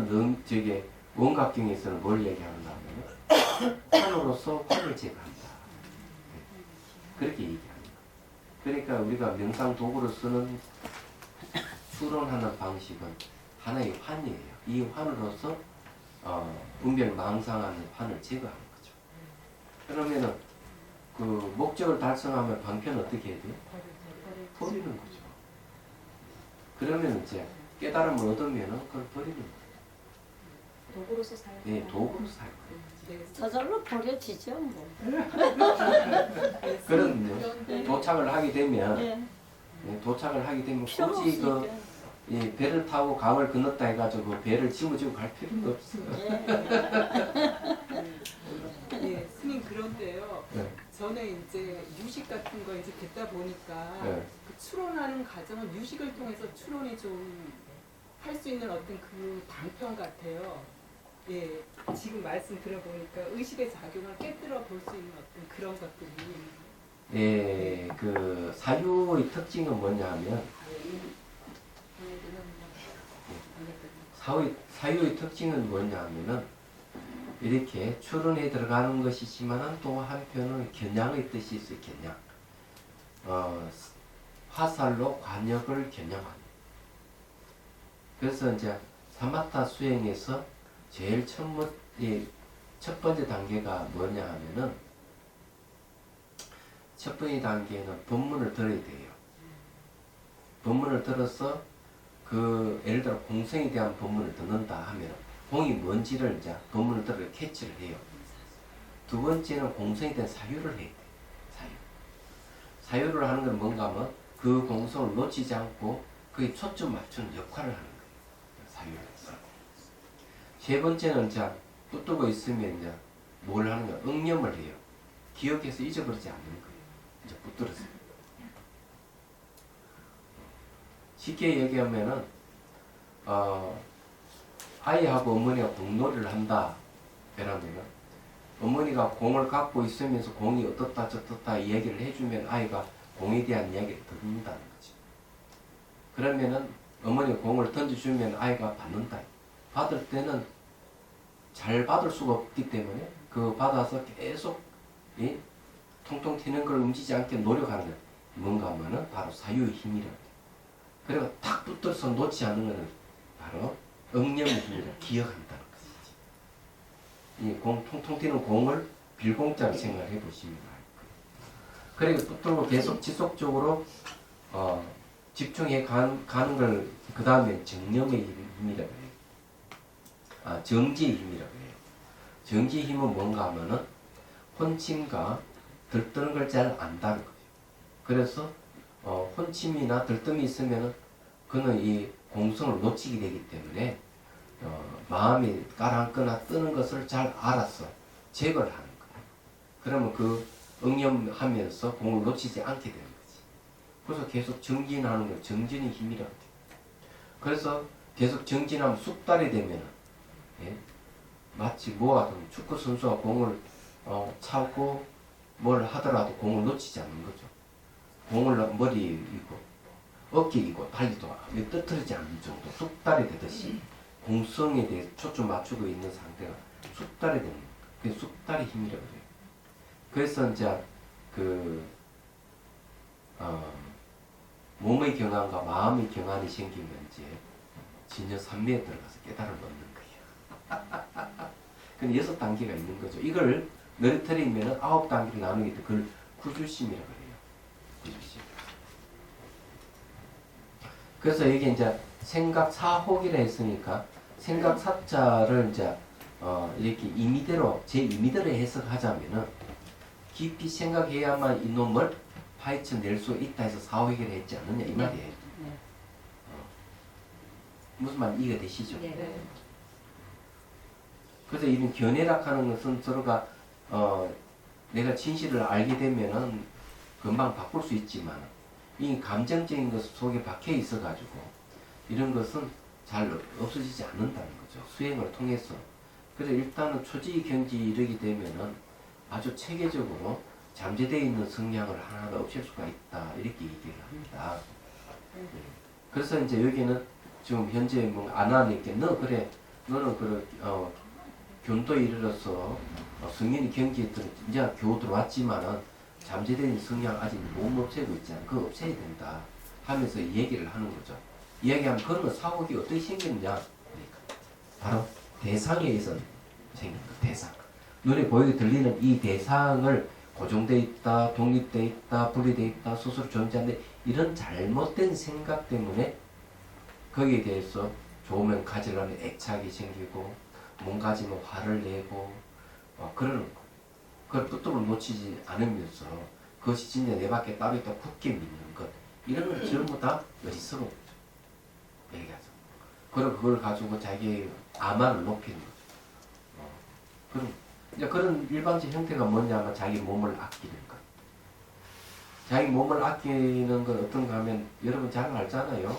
저게 원각경에서는 뭘 얘기하는가 하면 환으로서 환을 제거한다. 그렇게 얘기합니다. 그러니까 우리가 명상 도구로 쓰는 추론하는 방식은 하나의 환이에요. 이 환으로서 분별 망상하는 환을 제거하는 거죠. 그러면은 그 목적을 달성하면 방편은 어떻게 해야 돼요? 버리는 거죠. 그러면 이제 깨달음을 얻으면은 그걸 버리는 거예요. 도구로서 사용. 예, 도구로 살 거예요. 저절로 버려지죠. 뭐. 그런 도착을 하게 되면 예. 도착을 하게 되면 필요가 굳이 그 없으니까. 배를 타고 강을 건넜다 해가지고 그 배를 짊어지고 갈 필요가 없어요. 예, 스님 그런데요. 네. 저는 이제 유식 같은 거 이제 듣다 보니까 네. 그 추론하는 과정은 유식을 통해서 추론이 좀 할 수 있는 어떤 그 방편 같아요. 예, 지금 말씀 들어보니까 의식의 작용을 깨뜨려 볼 수 있는 어떤 그런 것들이 예, 그 사유의 특징은 뭐냐 하면 사유의 특징은 뭐냐 하면은 이렇게 출원에 들어가는 것이지만 또 한편은 겨냥의 뜻이 있어요. 겨냥. 화살로 관역을 겨냥하는. 그래서 이제 사마타 수행에서 제일 첫 번째 단계가 뭐냐 하면은 첫 번째 단계는 법문을 들어야 돼요. 법문을 들어서 예를 들어 공성에 대한 법문을 듣는다 하면 공이 뭔지를 이제 법문을 들어 캐치를 해요. 두 번째는 공성에 대한 사유를 해야 돼요. 사유를 하는 건 뭔가 하면 그 공성을 놓치지 않고 그에 초점 맞추는 역할을 하는 거예요. 사유를 해서. 세 번째는 이제 붙들고 있으면 이제 뭘 하는 거야? 응념을 해요. 기억해서 잊어버리지 않는 거예요. 이제 붙들었어요. 쉽게 얘기하면은 아이하고 어머니가 공놀이를 한다 이러면은 어머니가 공을 갖고 있으면서 공이 어떻다 저떻다 이야기를 해주면 아이가 공에 대한 이야기를 듣는다는 거지. 그러면은 어머니가 공을 던져주면 아이가 받는다. 받을 때는 잘 받을 수가 없기 때문에 그 받아서 계속 통통 튀는 걸 움직이지 않게 노력하는 거예요. 뭔가 하면은 바로 사유의 힘이라고. 그리고 탁 붙어서 놓지 않는 것은 바로 응념의 힘이라 기억한다는 것이지. 이 공, 통통 튀는 공을 빌공짜로 생각해 보시면 알 거예요. 그리고 붙들고 계속 지속적으로 집중해 가는 걸 그 다음에 정념의 힘이라고 해요. 정지의 힘이라고 해요. 정지의 힘은 뭔가 하면은 혼침과 들뜨는 걸 잘 안다는 거죠. 그래서 혼침이나 들뜸이 있으면 그는 이 공성을 놓치게 되기 때문에 마음이 가라앉거나 뜨는 것을 잘 알아서 제거를 하는 거예요. 그러면 그 응념하면서 공을 놓치지 않게 되는 거지. 그래서 계속 정진하는 걸 정진의 힘이라고 해요. 그래서 계속 정진하면 숙달이 되면은 마치 뭐가 든 축구 선수가 공을 차고 뭘 하더라도 공을 놓치지 않는 거죠. 공을 머리에 이고 어깨에 이고 달리도 떨어지지 않는 정도 숙달이 되듯이 공성에 대해 초점 맞추고 있는 상태가 숙달이 되는 거예요. 그게 숙달의 힘이라고 해요. 그래서 이제 몸의 경안과 마음의 경안이 생기면 이제 진여 삼매에 들어가서 깨달음을 얻는 거예요. 그럼 6단계가 있는 거죠. 이걸 너리터리면 9단계로 나누게 돼. 그걸 구주심이라고 해요. 구주심. 그래서 이게 이제 생각 사혹이라 했으니까 생각 사자를 이제 이렇게 임의대로 제 임의대로 해석하자면은 깊이 생각해야만 이놈을 파헤쳐낼 수 있다 해서 사혹이라 했지 않느냐 이 말이에요. 네. 무슨 말 이해가 되시죠? 네. 그래서 이런 견해락하는 것은 서로가 내가 진실을 알게 되면은 금방 바꿀 수 있지만 이 감정적인 것 속에 박혀 있어 가지고 이런 것은 잘 없어지지 않는다는 거죠. 수행을 통해서. 그래서 일단은 초지 경지에 이르게 되면은 아주 체계적으로 잠재되어 있는 성향을 하나하나 없앨 수가 있다 이렇게 얘기를 합니다. 그래서 이제 여기는 지금 현재 뭐 안 하니까 너 그래 너는 교도에 이르러서 성인이 경지에 이제 겨우 들어왔지만은 잠재된 성향 아직 못 없애고 있잖아. 그거 없애야 된다 하면서 얘기를 하는 거죠. 이야기하면 그러면 사고가 어떻게 생겼냐? 그러니까 바로 대상에 의해서 생긴 거. 대상. 눈에 보이게 들리는 이 대상을 고정돼 있다, 독립돼 있다, 분리돼 있다, 스스로 존재하는데 이런 잘못된 생각 때문에 거기에 대해서 좋으면 가지려는 애착이 생기고 못 가지면 화를 내고 그러는 거. 그걸 붙들어 놓치지 않으면서 그것이 진짜 내 밖에 따로 있다 굳게 믿는 것 이런 건 전부 다 어리석은 거죠. 얘기하죠. 그리고 그걸 가지고 자기의 아만을 높이는 거죠. 그런 일반적 형태가 뭐냐면 자기 몸을 아끼는 것. 자기 몸을 아끼는 건 어떤가 하면 여러분 잘 알잖아요.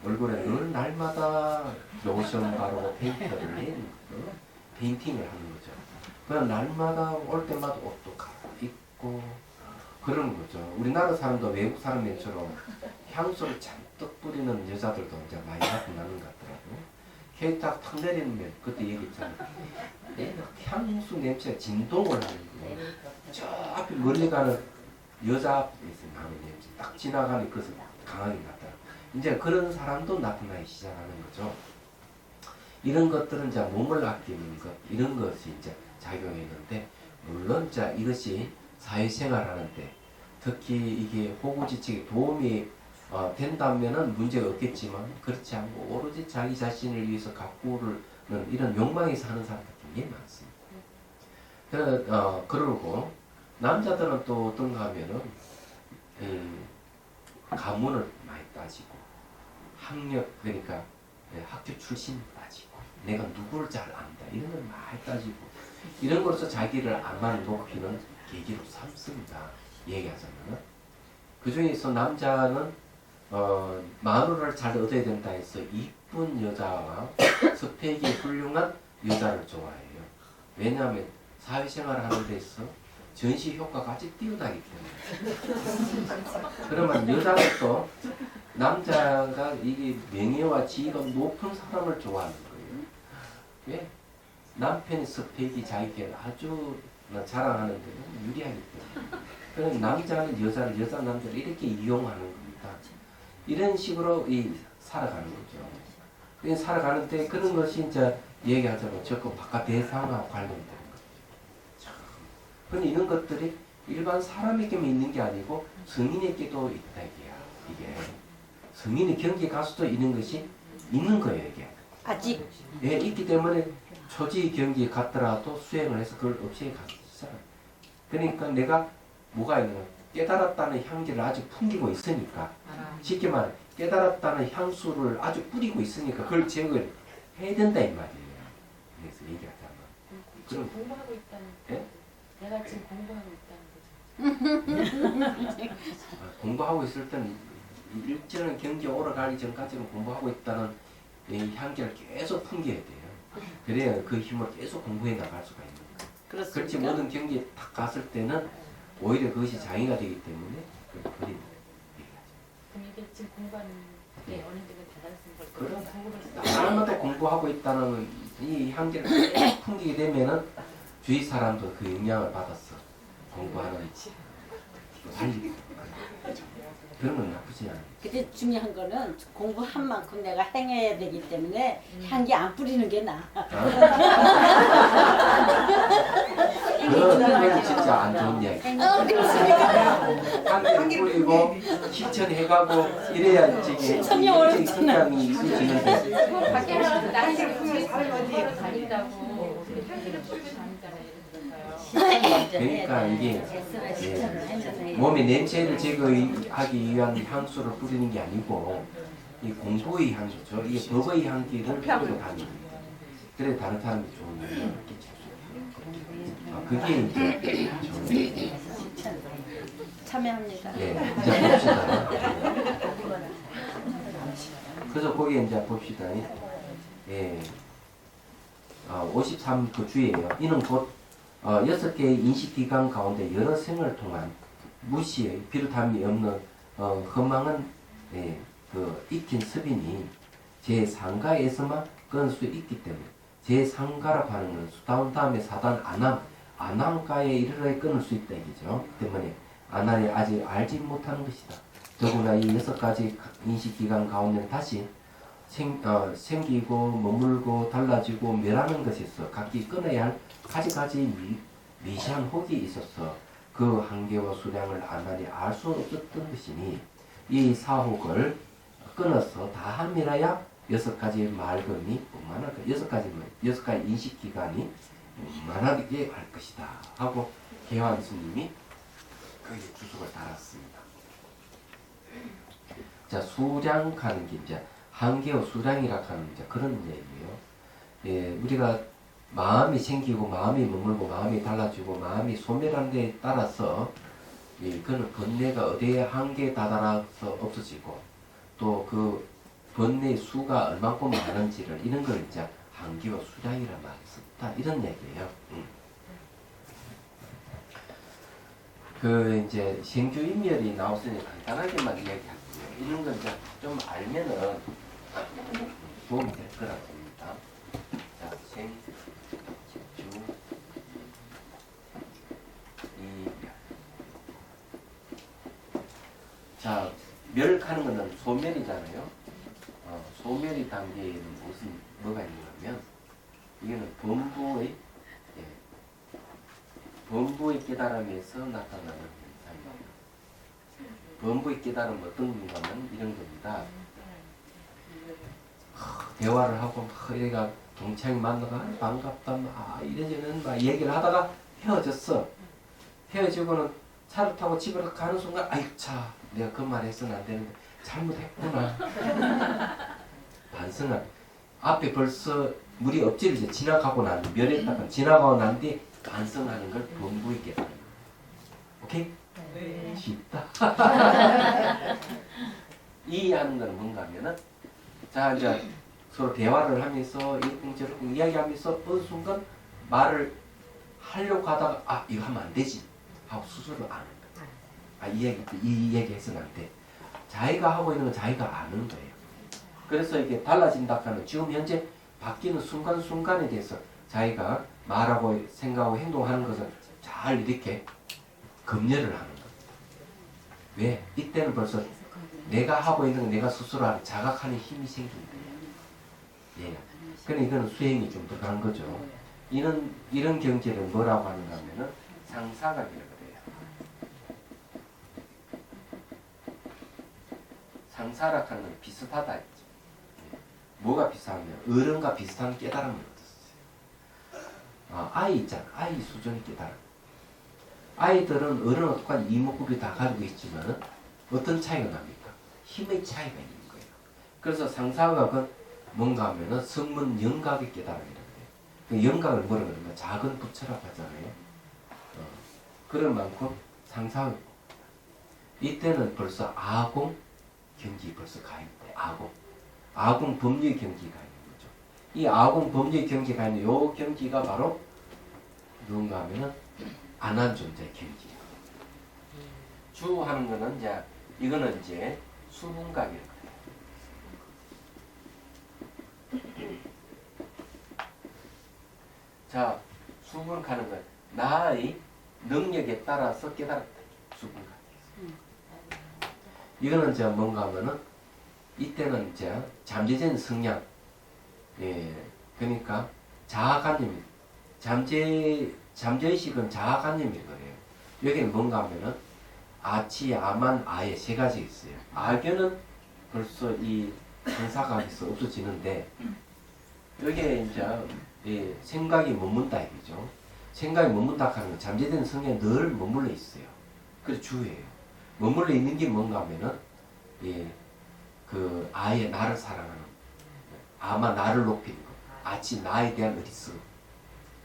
얼굴에 늘 날마다 로션 바르고 페인트를 내는 거, 페인팅을 하는 거죠. 그럼 날마다 올 때마다 옷도 갈아입고 그러는 거죠. 우리나라 사람도 외국 사람들처럼 향수를 잔뜩 뿌리는 여자들도 이제 많이 나타나는 것 같더라고요. 케이크 탁 내리는 면 그때 얘기했잖아. 향수 냄새가 진동을 하는 거예요. 저 앞에 멀리 가는 여자 앞에서 나는 냄새 딱 지나가는 것을 강하게 나타나. 이제 그런 사람도 나타나기 시작하는 거죠. 이런 것들은 이제 몸을 아끼는 것 이런 것이 이제 작용했는데 물론 자 이것이 사회생활하는데 특히 이게 호구지책에 도움이 된다면은 문제가 없겠지만 그렇지 않고 오로지 자기 자신을 위해서 가꾸는 이런 욕망에 사는 사람들 굉장히 많습니다. 그러고 남자들은 또 어떤가 하면은 가문을 많이 따지고 학력 그러니까 학교 출신 따지고 내가 누구를 잘 안다 이런 걸 많이 따지고 이런 것으로 자기를 안만 높이는 계기로 삼습니다. 얘기하자면은 그 중에서 남자는 마누라를 잘 얻어야 된다 해서 이쁜 여자와 스펙이 훌륭한 여자를 좋아해요. 왜냐하면 사회생활을 하는 데서 전시 효과가 아주 뛰어나기 때문에. 그러면 여자는 또 남자가 이게 명예와 지위가 높은 사람을 좋아하는 거예요. 왜? 남편의 스펙이 자기에게 아주 자랑하는 데는 유리하기 때문에. 그럼 남자는 여자를, 여자 남자를 이렇게 이용하는 겁니다. 이런 식으로 살아가는 거죠. 그래서 살아가는데 그런 것이 이제 얘기하자면 적극 바깥 대상과 관련되는 거죠. 그런데 이런 것들이 일반 사람에게만 있는 게 아니고 성인에게도 있다 이게. 성인의 경계 가서도 있는 것이 있는 거예요 이게. 아직 예, 있기 때문에 초지 경기에 갔더라도 수행을 해서 그걸 없이 갔어요. 그러니까 내가 뭐가 있는 깨달았다는 향기를 아직 풍기고 있으니까 쉽게 말해 깨달았다는 향수를 아주 뿌리고 있으니까 그걸 제거를 해야 된다 이 말이에요. 그래서 얘기하자면 지금 그럼 공부하고 있다는 예? 내가 지금 공부하고 있다는 거죠. 공부하고 있을 때는 일정한 경지에 오러가기 전까지는 공부하고 있다는 이 향기를 계속 풍겨야 돼요. 그래야 그 힘을 계속 공부해 나갈 수가 있는 거예요. 그렇지 그렇습니까? 모든 경지에 딱 갔을 때는 오히려 그것이 장애가 되기 때문에 그걸 버린다. 그럼 이게 지금 공부하는 게 어느 정도 다다랐으면 그럼 공부를 다른 것도 공부하고 있다는 이 향기를 계속 풍기게 되면은 주위 사람도 그 영향을 받았어. 공부하는 관리 그런 건 나쁘지 않아요. 근데 중요한 거는 공부한 만큼 내가 행해야 되기 때문에 향기 안 뿌리는 게 나아. 그건 진짜 안 좋은 이야기. 향기 뿌리고 실천해가고 이래야 실천이 이게 성장이 있어지는데 밖에 나가서 나한테 공부를 다닌다고 향기를 뿌리고 다니잖아요. 그러니까 이게 몸의 냄새를 제거하기 위한 향수를 뿌리는 게 아니고 이 공부의 향수죠. 이게 법의 향기를 뿌리고 다니는 거예요. 그래 다른 사람이 좋은 영향을 끼쳐줘요. 그게 이제 참여합니다. 예, 이제 봅시다. 그래서 거기에 이제 봅시다. 예, 53 그 주예요. 이는 곧 6개의 인식기관 가운데 여러 생을 통한 무시의 비롯함이 없는 허망한 그 익힌 습인이 제3가에서만 끊을 수 있기 때문에 제3가라고 하는 것은 수다운 다음에 사단 안함가에 이르러 끊을 수 있다 이거죠. 때문에 안함이 아직 알지 못하는 것이다. 더구나 이 6가지 인식기관 가운데는 다시 생기고 머물고 달라지고 멸하는 것이 있어 각기 끊어야 할 가지가지 미시한 혹이 있어서 그 한계와 수량을 안하니 알 수 없었던 것이니 이 사혹을 끊어서 다 함이라야 6가지 말금이 뿐만 아니라 6가지 인식기관이 만하게 할 것이다 하고 개환 스님이 거기에 주석을 달았습니다. 자, 수량하는 게 이제 한계와 수량이라 하는 이제 그런 얘기예요. 예, 우리가 마음이 생기고 마음이 머물고 마음이 달라지고 마음이 소멸하는 데에 따라서 그는 번뇌가 어디에 한계에 다다라서 없어지고 또 그 번뇌의 수가 얼마큼 많은지를 이런 걸 이제 한계와 수량이라 말이 썼다 이런 얘기예요. 그 이제 생주인멸이 나왔으니 간단하게만 이야기할게요. 이런 건 이제 좀 알면은 도움이 될 거라고 봅니다. 생, 주, 이멸. 자, 멸하는 거는 소멸이잖아요. 소멸이 단계에는 뭐가 있냐면 이거는 범부의 범부의 깨달음에서 나타나는 현상입니다. 범부의 깨달음 어떤 건가면 이런 겁니다. 대화를 하고 막 얘가 동창이 만나가 반갑다 이래저래 막 얘기를 하다가 헤어졌어. 헤어지고는 차를 타고 집으로 가는 순간 아이 차 내가 그 말 해서는 안 되는데 잘못했구나. 반성을 앞에 벌써 물이 엎질을 이제 지나가고 난 멸했다가 지나가고 난 뒤에 반성하는 걸 범부의 깨달음. 오케이? 네. 쉽다. 이해하는 건 뭔가 하면은 자 이제 서로 대화를 하면서 이렇게 이야기하면서 어느 순간 말을 하려고 하다가 아 이거 하면 안 되지 하고 스스로 아는 거야. 아 이 얘기 해서는 안 돼. 자기가 하고 있는 건 자기가 아는 거예요. 그래서 이게 달라진다 하는 지금 현재 바뀌는 순간순간에 대해서 자기가 말하고 생각하고 행동하는 것을 잘 이렇게 검열을 하는 겁니다. 왜? 이때는 벌써 내가 하고 있는 건 내가 스스로 하는 자각하는 힘이 생긴다. 예. 그러니까 이거는 수행이 좀 들어간 거죠. 이런 경지를 뭐라고 하는가 하면은 상사각이라고 그래요. 상사락 하는 건 비슷하다 했죠. 뭐가 비슷하면 어른과 비슷한 깨달음을 얻었어요. 아이 있잖아. 아이 수준의 깨달음. 아이들은 어른과 똑같이 이목구비 다 가지고 있지만 어떤 차이가 납니까? 힘의 차이가 있는 거예요. 그래서 상사각은 뭔가 하면은 성문 영각의 깨달음이라고 해요. 그 영각을 뭐라 그러면 작은 부처라고 하잖아요. 그런 만큼 상사각. 이때는 벌써 아공 경지 벌써 가 있대. 아공 법리의 경지가 있는 거죠. 이 아공 법리의 경지가 있는 요 경지가 바로 누군가 하면은 안한 존재의 경지예요. 주 하는 거는 이제 이거는 이제 수분각이라고 해요. 자, 수분가는 건 나의 능력에 따라서 깨달았다. 수분각. 이거는 이제 뭔가 하면은 이때는 이제 잠재된 성향, 예, 그러니까 자아관념, 잠재의식은 자아관념이 거예요. 여기는 뭔가 하면은 아치, 아만, 아예 세 가지 있어요. 아견은 벌써 이 상사각에서 없어지는데 여기에 이제 이 생각이 머문다 이거죠. 생각이 머문다 하는 건 잠재된 성향에 늘 머물러 있어요. 그래서 주예요. 머물러 있는 게 뭔가 하면은 그 아예 나를 사랑하는 아마 나를 높이는 것 아치 나에 대한 어리석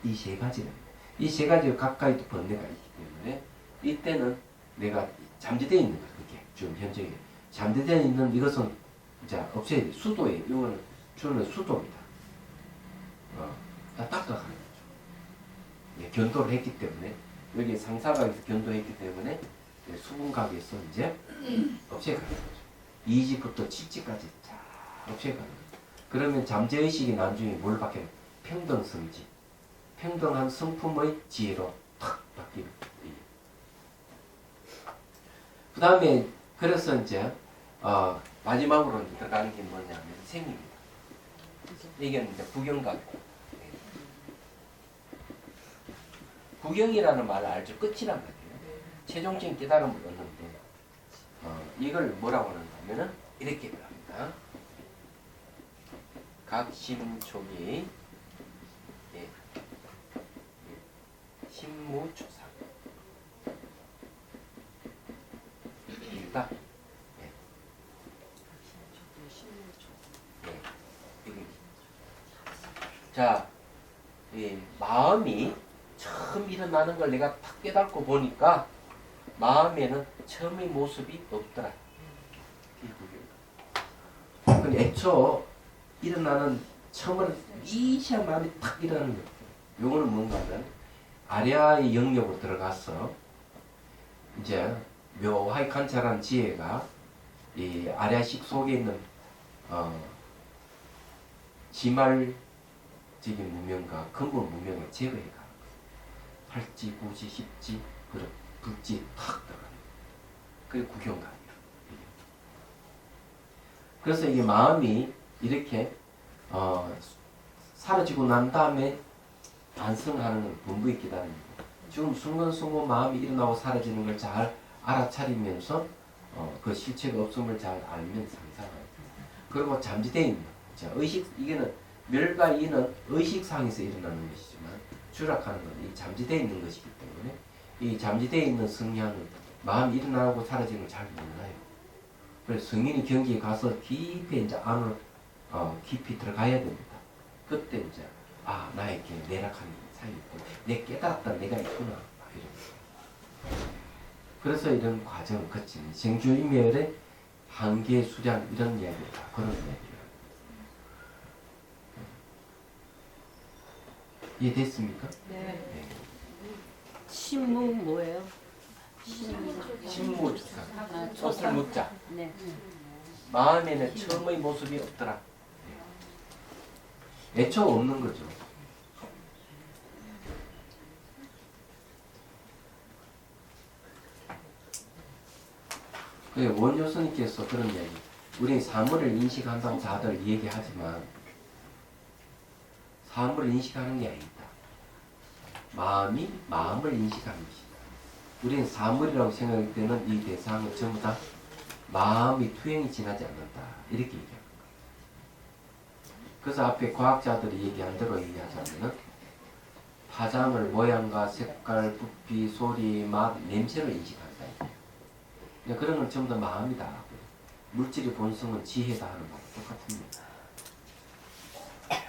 이 세 가지는 이 세 가지가 가까이 또 번뇌가 있기 때문에 이때는 내가 잠재되어 있는 거죠. 그게 지금 현재 잠재되어 있는 이것은 이제 없애야 돼. 수도예요. 이거는 주는 수도입니다. 다 닦아가는 거죠. 예, 견도를 했기 때문에 여기 상사각에서 견도했기 때문에 수분각에서 이제 없애가는 거죠. 2지부터 7지까지 쫙 없애가는 거죠. 그러면 잠재의식이 나중에 뭘 바뀌어요? 평등성지. 평등한 성품의 지혜로 탁 바뀌는 거예요. 그 다음에 그래서 이제 마지막으로 들어가는 게 뭐냐면 생입니다. 이게 이제 구경각. 구경이라는 말을 알죠. 끝이란 말이에요. 최종적인 깨달음을 얻는데 이걸 뭐라고 하는가 하면은 이렇게 합니다. 각심초기 신무초상 이다. 자, 이 마음이 처음 일어나는 걸 내가 탁 깨닫고 보니까 마음에는 처음의 모습이 없더라. 근데 애초 일어나는 처음으로 미시한 마음이 탁 일어나는 거예요. 요거는 뭔가 하면 아랴의 영역으로 들어가서 이제 묘하게 관찰한 지혜가 이 아랴식 속에 있는 지말 지역적인 문명과 근본 문명을 제거해 가는 거예요. 팔지, 구지, 십지, 그리고 불지 탁 들어가요. 그리고 구경가요. 그래서 이게 마음이 이렇게 사라지고 난 다음에 반성하는 본부의 기다림이고, 지금 순간순간 마음이 일어나고 사라지는 걸 잘 알아차리면서 그 실체가 없음을 잘 알면 상상하고, 그리고 잠재되어 있는, 자, 의식, 이게는 멸과 이는 의식상에서 일어나는 것이지만 추락하는 건 이 잠재되어 있는 것이기 때문에 이 잠재되어 있는 성향은 마음이 일어나고 사라지는 걸 잘 몰라요. 그래서 성인이 경지에 가서 깊이 이제 안으로 깊이 들어가야 됩니다. 그때 이제 나에게 내락하는 사이 있고 내 깨달았다 내가 있구나 이런. 그래서 이런 과정을 거치는 생주이멸의 한계 수량 이런 이야기를 다 그런 이야기를. 이해됐습니까? 네. 신무 뭐예요? 신무조사. 아, 조사 묻자. 네. 마음에는 처음의 모습이 없더라. 애초 없는 거죠. 원효 스님께서 그런 이야기. 우리 사물을 인식한다고 다들 얘기하지만 사물을 인식하는 게 아니다. 마음이 마음을 인식하는 것이다. 우리는 사물이라고 생각할 때는 이 대상은 전부 다 마음이 투영이 지나지 않는다. 이렇게 얘기합니다. 그래서 앞에 과학자들이 얘기한 대로 얘기하자면 파장을 모양과 색깔, 부피, 소리, 맛, 냄새로 인식한다. 그런 건 전부 다 마음이다. 물질의 본성은 지혜다 하는 거랑 똑같습니다.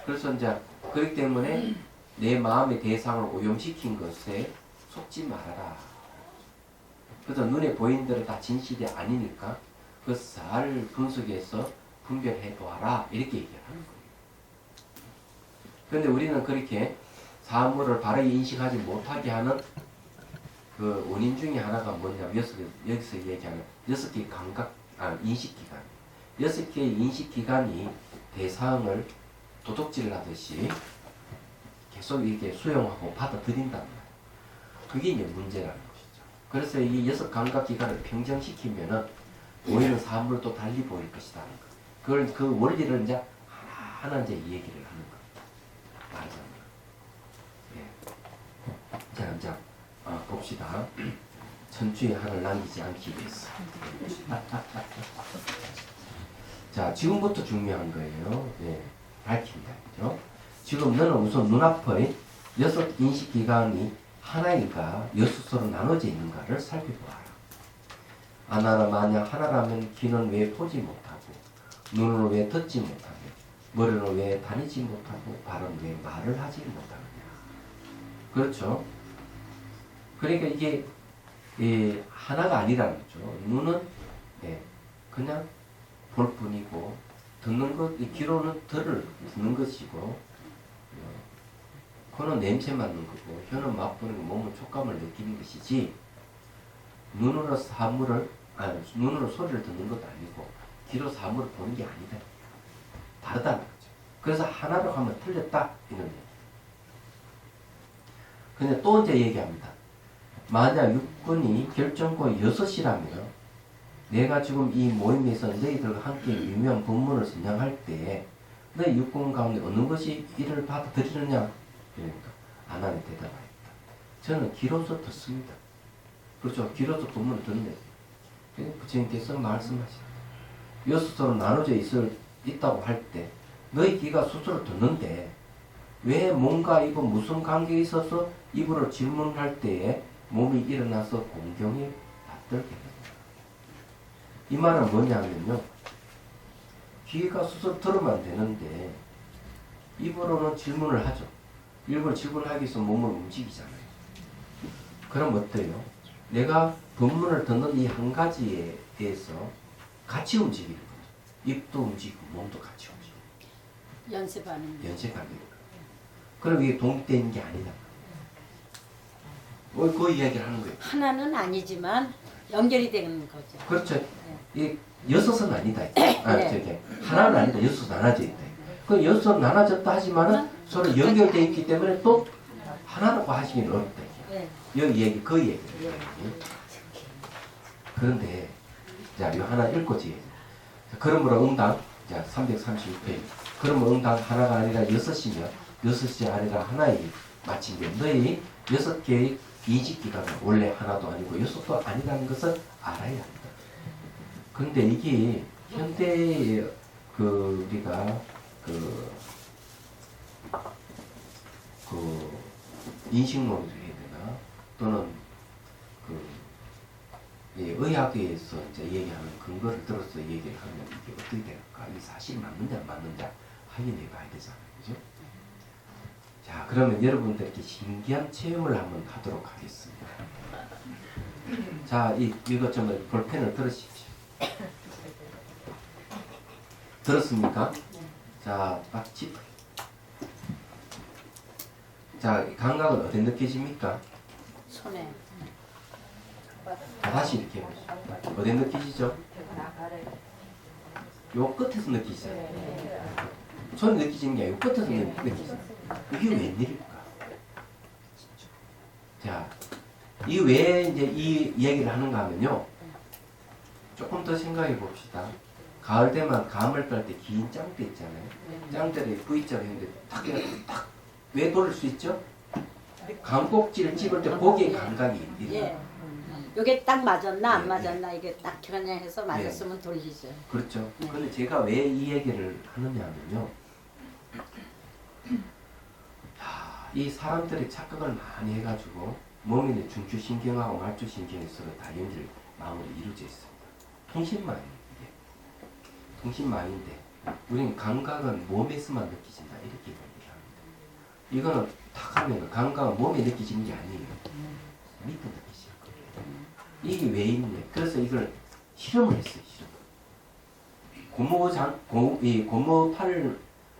그래서 이제 그렇기 때문에 내 마음의 대상을 오염시킨 것에 속지 말아라. 그래서 눈에 보이는 대로 다 진실이 아니니까 그것을 잘 분석해서 분별해 보아라. 이렇게 얘기를 하는 거예요. 그런데 우리는 그렇게 사물을 바르게 인식하지 못하게 하는 그 원인 중에 하나가 뭐냐면 여기서 얘기하는 6개의 인식기관. 6개의 인식기관이 대상을 도둑질 하듯이 계속 이렇게 수용하고 받아들인단 말이에요. 그게 이제 문제라는 것이죠. 그래서 이 6감각기관을 평정시키면은 보이는 사물도 달리 보일 것이다. 그걸 그 원리를 이제 하나 이제 얘기를 하는 거예요. 말하자면. 예. 자, 이제 봅시다. 천추의 한을 남기지 않기 위해서. 자, 지금부터 중요한 거예요. 예. 밝힌다. 그죠? 지금 너는 우선 눈앞의 6 인식기관이 하나인가 여수서로 나눠져 있는가를 살펴보아라. 하나라 만약 하나라면 귀는 왜 보지 못하고 눈은 왜 듣지 못하고 머리는 왜 다니지 못하고 발은 왜 말을 하지 못하느냐. 그렇죠? 그러니까 이게 하나가 아니라는 거죠. 눈은 그냥 볼 뿐이고 듣는 것, 귀로는 듣는 것이고 코는 냄새 맡는 거고 혀는 맛보는 거, 몸은 촉감을 느끼는 것이지 눈으로 눈으로 소리를 듣는 것도 아니고 귀로 사물을 보는 게 아니다. 다르다는 거죠. 그래서 하나로 하면 틀렸다 이런 얘기. 근데 또 이제 얘기합니다. 만약 육군이 결정코 6이라면 내가 지금 이 모임에서 너희들과 함께 유명한 법문을 선양할 때 너희 육군 가운데 어느 것이 이를 받아들이느냐? 그러니까 안 하는 대답하였다. 저는 귀로서 듣습니다. 그렇죠. 귀로서 법문을 듣네. 부처님께서 말씀하시다. 6수로 나눠져 있다고 할 때 너희 귀가 스스로 듣는데 왜 뭔가 이거 무슨 관계에 있어서 입으로 질문할 때에 몸이 일어나서 공경에 받들게 됩니다. 이 말은 뭐냐면요. 귀가 스스로 들으면 되는데 입으로는 질문을 하죠. 일부러 질문하기 위해서 몸을 움직이잖아요. 그럼 어때요? 내가 법문을 듣는 이 한 가지에 대해서 같이 움직이는 거죠. 입도 움직이고 몸도 같이 움직이고 연습하는 거예요. 그럼 이게 독립되어 있는 게 아니다. 그 이야기를 하는 거예요. 하나는 아니지만 연결이 되는 거죠. 그렇죠. 이 6은 아니다. 저게 하나는 아니다. 6은 나눠져 있다. 그 6은 나눠졌다 하지만은 서로 연결되어 있기 때문에 또 하나라고 하시기는 어렵다. 네. 여기 얘기, 그 얘기. 그런데, 자, 이거 하나 읽고 지금. 그러므로 응당, 자, 336페이지. 그러므로 응당 하나가 아니라 6이며, 6이 아니라 하나이니, 마친 게 너희 6개의 인식기관은 원래 하나도 아니고 6도 아니라는 것을 알아야 합니다. 그런데 이게 현대의 우리가 인식론이라 해야 되나? 또는 의학에서 이제 얘기하는 근거를 들어서 얘기를 하면 이게 어떻게 될까? 이게 사실 맞는지 안 맞는지 확인해 봐야 되잖아요. 그죠? 자, 그러면 여러분들께 신기한 체험을 한번 하도록 하겠습니다. 자, 이것 좀 볼펜을 들으십시오. 들었습니까? 자, 딱 짚어. 자, 감각은 어디 느껴집니까? 손에. 다시 이렇게 해보시죠. 어디 느끼시죠? 요 끝에서 느끼시잖아요. 손이 느끼지는 게 아니고 끝에서 느끼시죠. 이게 웬일일까? 자, 이 왜 이제 이 이야기를 하는가 하면요. 조금 더 생각해 봅시다. 가을 되면 감을 깔 때 긴 짱대 있잖아요. 짱대를 V자로 했는데 딱 왜 돌릴 수 있죠? 감꼭지를 찝을 때 거기에 감각이 있는 예. 요게 딱 맞았나 안 예, 맞았나 이게 딱 그냥 해서 맞았으면 돌리죠. 그렇죠. 근데 제가 왜 이 얘기를 하느냐 하면요. 이 사람들이 착각을 많이 해가지고 몸에 있는 중추신경하고 말초신경이 서로 다 마음으로 이루어져 있습니다. 통신망이에요. 이게. 통신망인데 우리는 감각은 몸에서만 느끼진다 이렇게 얘기합니다. 이거는 탁 하면 감각은 몸에 느끼지는 게 아니에요. 밑에 느끼실 거예요. 이게 왜 있냐? 그래서 이걸 실험을 했어요. 실험.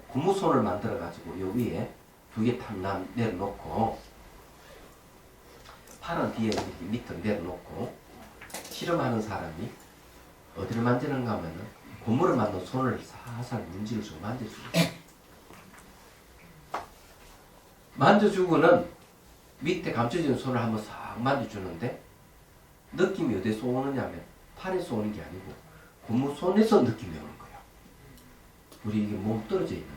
고무손을 만들어 가지고 요 위에 두 개 탁 내려놓고 팔은 뒤에 이렇게 밑으로 내려놓고 실험하는 사람이 어디를 만지는가 하면은 고무를 만든 손을 살살 문지르주고 만져주고 만져주고는 밑에 감춰진 손을 한번 싹 만져주는데 느낌이 어디서 오느냐 하면 팔에서 오는 게 아니고 고무손에서 느낌이 오는 거예요. 우리 이게 몸 떨어져 있는데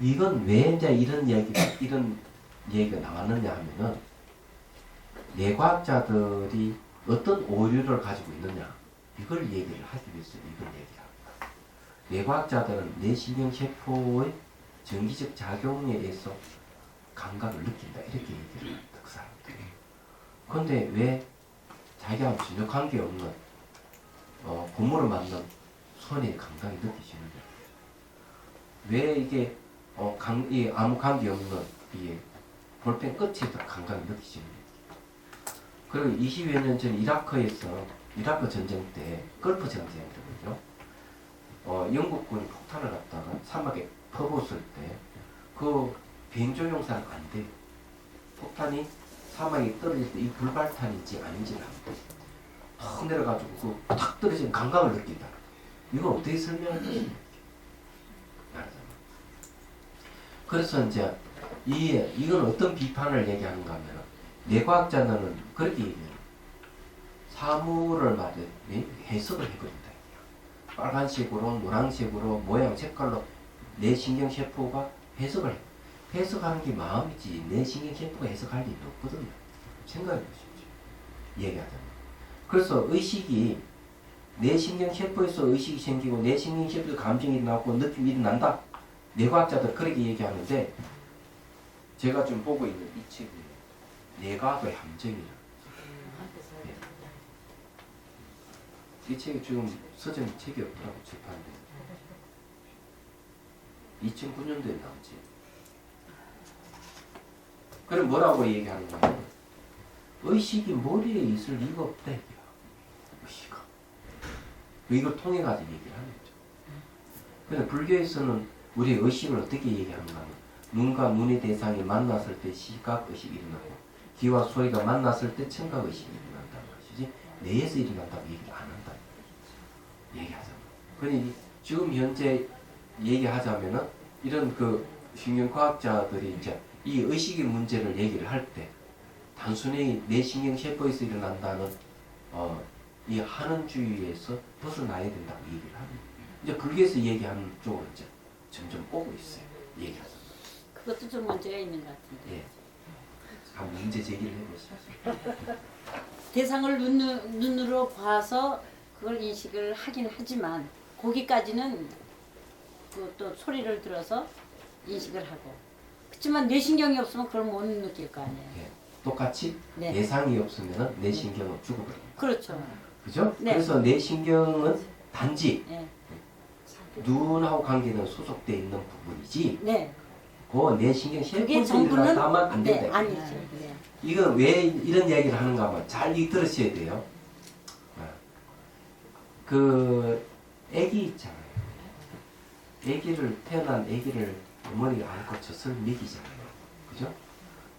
이건 왜 이제 이런 얘기가 나왔느냐 하면은 뇌과학자들이 어떤 오류를 가지고 있느냐 이걸 얘기를 하기 위해서 이걸 얘기합니다. 뇌과학자들은 뇌신경세포의 정기적 작용에 의해서 감각을 느낀다 이렇게 얘기를 합니다. 그 사람들이. 그런데 왜 자기하고 전혀 관계없는 고무를 만든 손의 감각이 느끼시는데 왜 이게 아무 관계없는 이 볼펜 끝에도 감각이 느끼시는데 그리고 20여 년 전 이라크 전쟁 때 걸프 전쟁이거든요. 영국군이 폭탄을 갖다가 사막에 퍼부었을 때 그 비행조종사는 안 돼요. 폭탄이 사막에 떨어질 때 이 불발탄인지 아닌지를 합니다. 탁 내려가지고 그 탁 떨어지는 감각을 느낀다. 이걸 어떻게 설명할 것입니까? 그래서 이제 이건 어떤 비판을 얘기하는가 하면 뇌과학자는 그렇게 얘기해요. 사물을 해석을 해버린다. 빨간색으로 노란색으로 모양 색깔로 내 신경세포가 해석을 해. 해석하는 게 마음이지 내 신경세포가 해석할 일이 없거든요. 생각해 보십시오. 얘기하자면. 그래서 의식이 내 신경세포에서 의식이 생기고 내 신경세포에서 감정이 나고 느낌이 일어난다. 뇌과학자들 그렇게 얘기하는데 제가 좀 보고 있는 이 책이 뇌과학의 함정이라는 이 책이 지금 서점에 책이 없더라고 출판돼. 2009년도에 나왔지. 그럼 뭐라고 얘기하는가 하면 의식이 머리에 있을 리가 없다 이거야. 의식아. 이걸 통해 가지고 얘기를 하는 거죠. 근데 불교에서는 우리의 의식을 어떻게 얘기하는가 하면 눈과 눈의 대상이 만났을 때 시각의식이 일어나고 귀와 소리가 만났을 때 청각의식이 일어난다는 것이지 뇌에서 일어난다고 얘기를 안 한다. 얘기하자면. 그러니 지금 현재 얘기하자면은 이런 그 신경과학자들이 이제 이 의식의 문제를 얘기를 할 때 단순히 뇌신경 세포에서 일어난다는 이 한원주의에서 벗어나야 된다고 얘기를 합니다. 이제 거기에서 얘기하는 쪽으로 이제 점점 오고 있어요. 얘기하죠. 그것도 좀 문제가 있는 것 같은데. 예. 한번 문제 제기를 해보시죠. 대상을 눈으로 봐서 그걸 인식을 하긴 하지만 거기까지는 또 소리를 들어서 인식을 하고 그렇지만 뇌신경이 없으면 그걸 못 느낄 거 아니에요. 예. 똑같이 네. 대상이 없으면 뇌신경은 죽어버립니다. 그렇죠. 그죠? 네. 그래서 뇌신경은 단지 네. 눈하고 관계는 소속되어 있는 부분이지 네. 그 뇌신경 그게 세포에서 전부는 일어나면 안 된다. 네, 아니죠. 네. 이거 왜 이런 이야기를 하는가 하면 잘 들으셔야 돼요. 그 애기 있잖아요. 태어난 애기를 어머니가 안고 젖을 먹이잖아요. 그죠?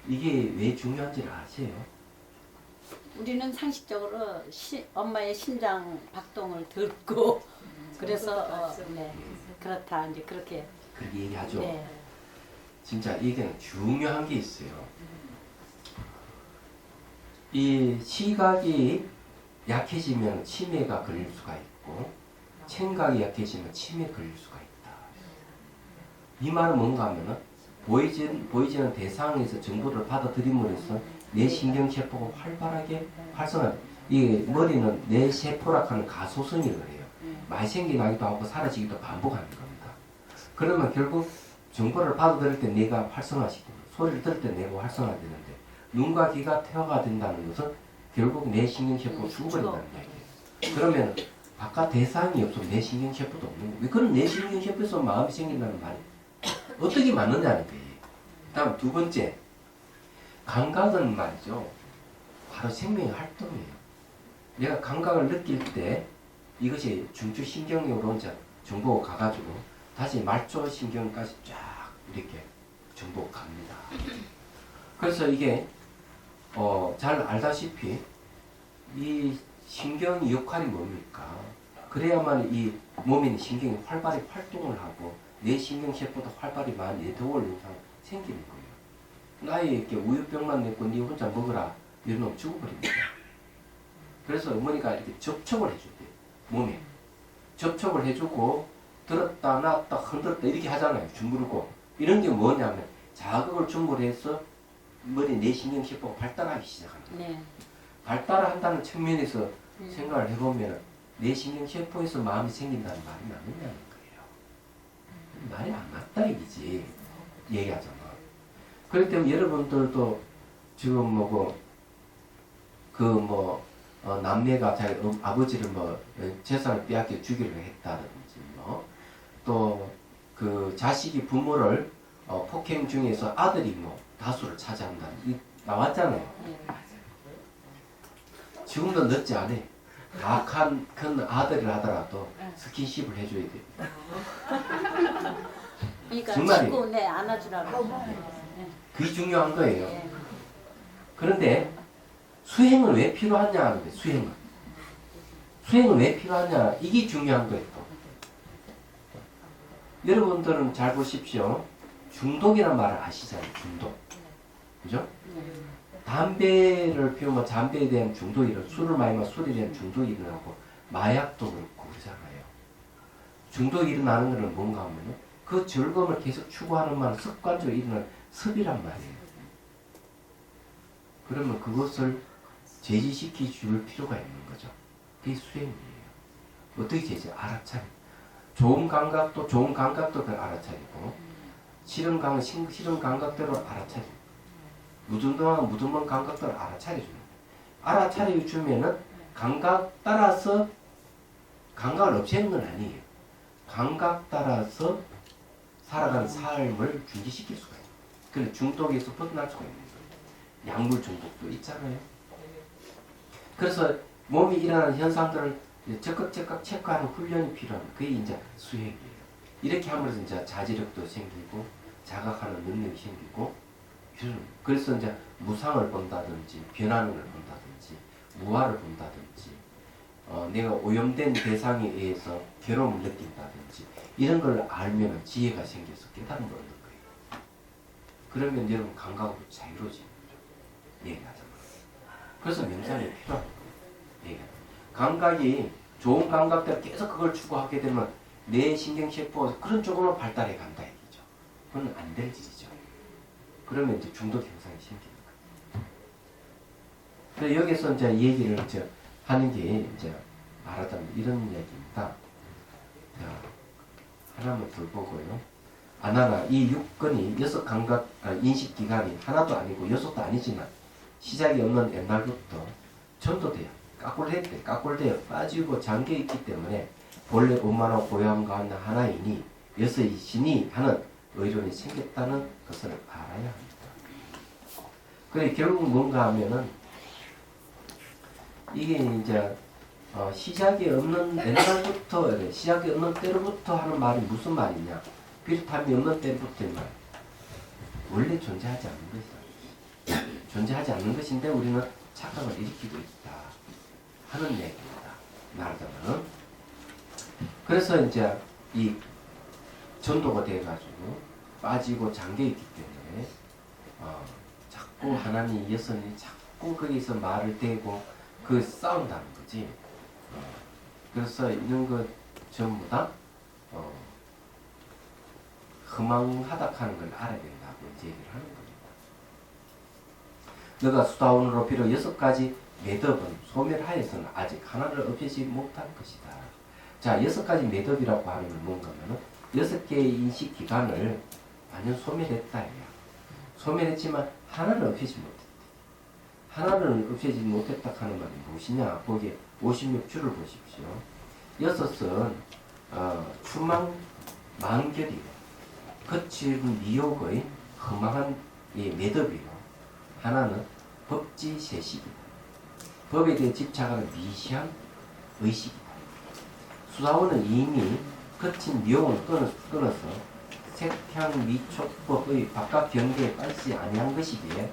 이게 왜 중요한지를 아세요? 우리는 상식적으로 엄마의 심장 박동을 듣고 그래서 네. 그렇다 이제 그렇게 그렇게 얘기하죠. 네. 진짜 이게 중요한 게 있어요. 이 시각이 약해지면 치매가 걸릴 수가 있고 청각이 약해지면 치매 걸릴 수가 있다. 이 말은 뭔가 하면은 보이지는 대상에서 정보를 받아들임으로써 뇌 신경세포가 활발하게 활성화. 이 머리는 뇌 세포라 하는 가소성이라고 해요. 많이 생겨나기도 하고 사라지기도 반복하는 겁니다. 그러면 결국 정보를 받아들일 때 뇌가 활성화시키고 소리를 들을 때 뇌가 활성화되는데 눈과 귀가 퇴화가 된다는 것은 결국 뇌 신경세포가 죽어버린다는 이야기예요. 그러면 바깥 대상이 없으면 뇌 신경세포도 없는 거예요. 그럼 뇌 신경세포에서 마음이 생긴다는 말이 어떻게 맞느냐는 거예요. 다음 두 번째, 감각은 말이죠. 바로 생명의 활동이에요. 내가 감각을 느낄 때 이것이 중추신경으로 이제 정보가 가가지고 다시 말초신경까지 쫙 이렇게 정보가 갑니다. 그래서 이게 잘 알다시피 이 신경의 역할이 뭡니까? 그래야만 이 몸에 있는 신경이 활발히 활동을 하고 뇌 신경세포도 활발히 많이 내도올 현상 생기는 거예요. 나에 이렇게 우유병만 냈고 니 혼자 먹어라 이러면 죽어버립니다. 그래서 어머니가 이렇게 접촉을 해줄게요. 몸에 접촉을 해주고 들었다 놨다 흔들었다 이렇게 하잖아요. 줌부르고 이런 게 뭐냐면 자극을 주므로 해서 머리 뇌신경세포가 발달하기 시작합니다. 네. 발달한다는 측면에서 생각을 해보면 뇌신경세포에서 마음이 생긴다는 말이 맞느냐는 거예요. 말이 안 맞다 얘기지. 얘기하잖아. 그렇기 때문에 여러분들도 지금 남매가 자기 아버지를 재산을 빼앗겨 주기로 했다든지 또 그 자식이 부모를 폭행 중에서 아들이 다수를 차지한다. 이 나왔잖아요. 지금도 늦지 않아. 다 큰 아들을 하더라도 스킨십을 해줘야 돼. 그러니까 정말이에요. 자꾸 네 안아주라고. 그게 중요한 거예요. 네. 그런데 수행은 왜 필요하냐 하는데 수행은 왜 필요하냐 이게 중요한 거예요. 또. 여러분들은 잘 보십시오. 중독이란 말을 아시잖아요. 중독. 그죠? 담배를 피우면 담배에 대한 중독이 일어나고 술을 많이 마시면 술에 대한 중독이 일어나고 마약도 그렇고 그러잖아요. 중독이 일어나는 것은 뭔가 하면 그 즐거움을 계속 추구하는 말은 습관적으로 일어나는 습이란 말이에요. 그러면 그것을 제지시켜 줄 필요가 있는 거죠. 그게 수행이에요. 어떻게 제지? 알아차리. 좋은 감각도 알아차리고 싫은 감각대로 알아차리고 무덤한 감각대로 알아차려주는 거예요. 알아차려주면은 감각 따라서 감각을 없애는 건 아니에요. 감각 따라서 살아가는 삶을 중지시킬 수가 있어요. 그래서 중독에서 벗어날 수가 있는 거예요. 약물 중독도 있잖아요. 그래서 몸이 일어나는 현상들을 적극 체크하는 훈련이 필요합니다. 그게 이제 수행이에요. 이렇게 함으로써 이제 자제력도 생기고 자각하는 능력이 생기고 그래서 이제 무상을 본다든지 변하는 걸 본다든지 무아를 본다든지 내가 오염된 대상에 의해서 괴로움을 느낀다든지 이런 걸 알면 지혜가 생겨서 깨달음을 얻는 거예요. 그러면 여러분 감각으로 자유로워지는 거죠. 얘기하자면. 그래서 명상이 필요합니다. 감각이 좋은 감각대로 계속 그걸 추구하게 되면 내 신경세포가 그런 쪽으로 발달해 간다 얘기죠. 그건 안 될 일이죠. 그러면 이제 중독 현상이 생기는 거예요. 그래서 여기서 이제 얘기를 이제 하는 게 이제 말하자면 이런 이야기입니다. 자, 하나만 더 보고요. 아나나 이 육근이 여섯 감각 인식 기관이 하나도 아니고 여섯도 아니지만 시작이 없는 옛날부터 전도돼요. 깎골되어 빠지고 잠겨 있기 때문에 본래 원만한 고요함 가운데 하나이니 여섯이 신이 하는 의론이 생겼다는 것을 알아야 합니다. 그래 결국 뭔가 하면은 이게 이제 시작이 없는 옛날부터 시작이 없는 때로부터 하는 말이 무슨 말이냐? 비슷함이 없는 때로부터 말. 원래 존재하지 않는 것이다. 존재하지 않는 것인데 우리는 착각을 일으키고 있다 하는 얘기입니다. 말하자면 그래서 이제 이 전도가 돼가지고 빠지고 잠겨 있기 때문에 자꾸 하나님 여선이 자꾸 거기서 말을 대고 그 싸운다는 거지. 그래서 이런 것 전부 다 허망하다 하는 걸 알아야 된다고 이제 얘기를 하는 겁니다. 너가 수다원으로 비록 6가지 매듭은 소멸하여서는 아직 하나를 없애지 못한 것이다. 자, 6가지 매듭이라고 하는 건 뭔가 하면은 6개의 인식 기관을 완전 소멸했다. 소멸했지만 하나를 없애지 못했다. 하나를 없애지 못했다 하는 말이 무엇이냐? 거기에 56줄을 보십시오. 6은 추망 만결이고 거칠은 미혹의 허망한 매듭이고 하나는 법지 세식이다. 법에 대해 집착하는 미시한 의식이다. 수사원은 이미 거친 미혹을 끊어서 색향 미촉법의 바깥 경계에 빠지지 아니한 것이기에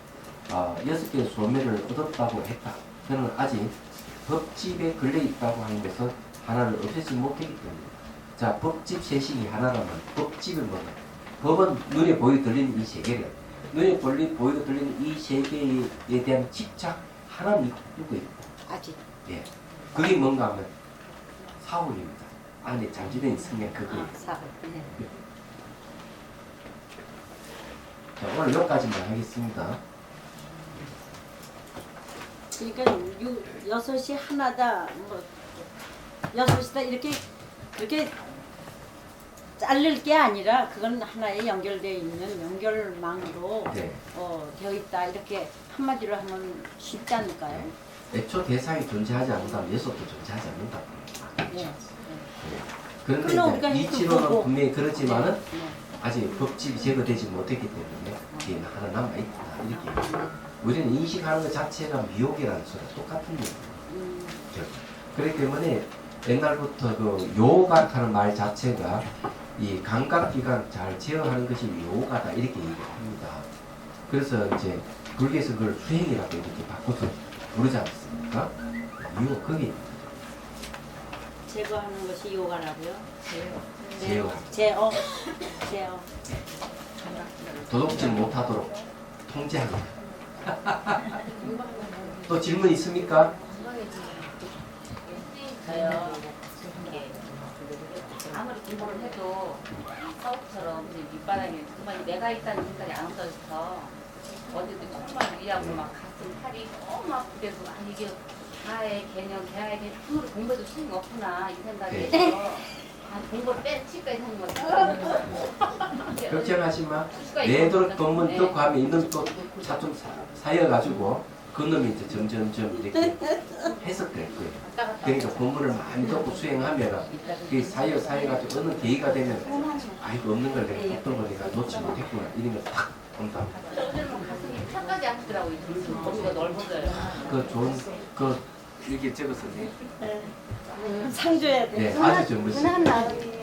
6개의 소멸을 얻었다고 했다. 그는 아직 법집에 걸려있다고 하는 것은 하나를 없애지 못했기 때문이다. 자, 법집 세식이 하나라면 법집은 뭐냐? 법은 눈에 보이고 들리는 이 세계를 눈에 보이고 들리는 이 세계에 대한 집착 하나는 있고 있다. 아직. 예, 그게 뭔가 하면 사울입니다. 안에 잠재된 성경 그거. 사울. 네. 자, 오늘 여기까지만 하겠습니다. 그러니까 여섯이 하나다, 뭐 여섯이다 이렇게 그렇게 자를 게 아니라 그건 하나에 연결되어 있는 연결망으로 네. 되어 있다 이렇게 한마디로 하면 쉽지 않을까요? 애초 대상이 존재하지 않는다면 예속도 존재하지 않는다. 네. 그런데 그럼 이제 우리가 이치로는 보고. 분명히 그렇지만은 네. 아직 법집이 제거되지 못했기 때문에 이게 하나 남아 있다 이렇게. 우리는 인식하는 것 자체가 미혹이라는 소리가 똑같은 얘기예요. 그렇기 때문에 옛날부터 그 요각하는 말 자체가 이 감각기관 잘 제어하는 것이 요가다 이렇게 얘기를 합니다. 그래서 이제 불교에서 그걸 수행이라고 이렇게 바꿔서 부르지 않습니까? 이유가 거기 있는 거죠. 제거하는 것이 요가라고요? 제어. 제어. 도둑질 못하도록 통제하는 또 질문 있습니까? 저요. 이게 아무리 공부를 해도 사업처럼 그냥 밑바닥에 정말 내가 있다는 생각이 안 없어져서 어디도 정말 위하고 막 가슴 팔이 너무 아프대도 이게 자아의 개념, 개아의 개념 아무리 공부해도 소용이 없구나 이 생각이 들어서 공부를 칠까 하는 거죠. 걱정하지 마. 내도록 법문 듣고 하면 있는 또좀 사여가지고 그 놈이 이제 점점점 이렇게 해석될 거예요. 그러니까 공부를 많이 듣고 수행하면 그게 사여가지고 어느 계기가 되면 아이고 없는 걸 내가 어떤 거니까 놓지 못했구나 이런 거 탁 온다. 요즘은 가슴이 차까지 아프더라고요. 머리가 넓어져요. 그 좋은 그 이렇게 적어서 상 줘야 돼. 네, 아주 좋은 것이. 흔한 마음이에요.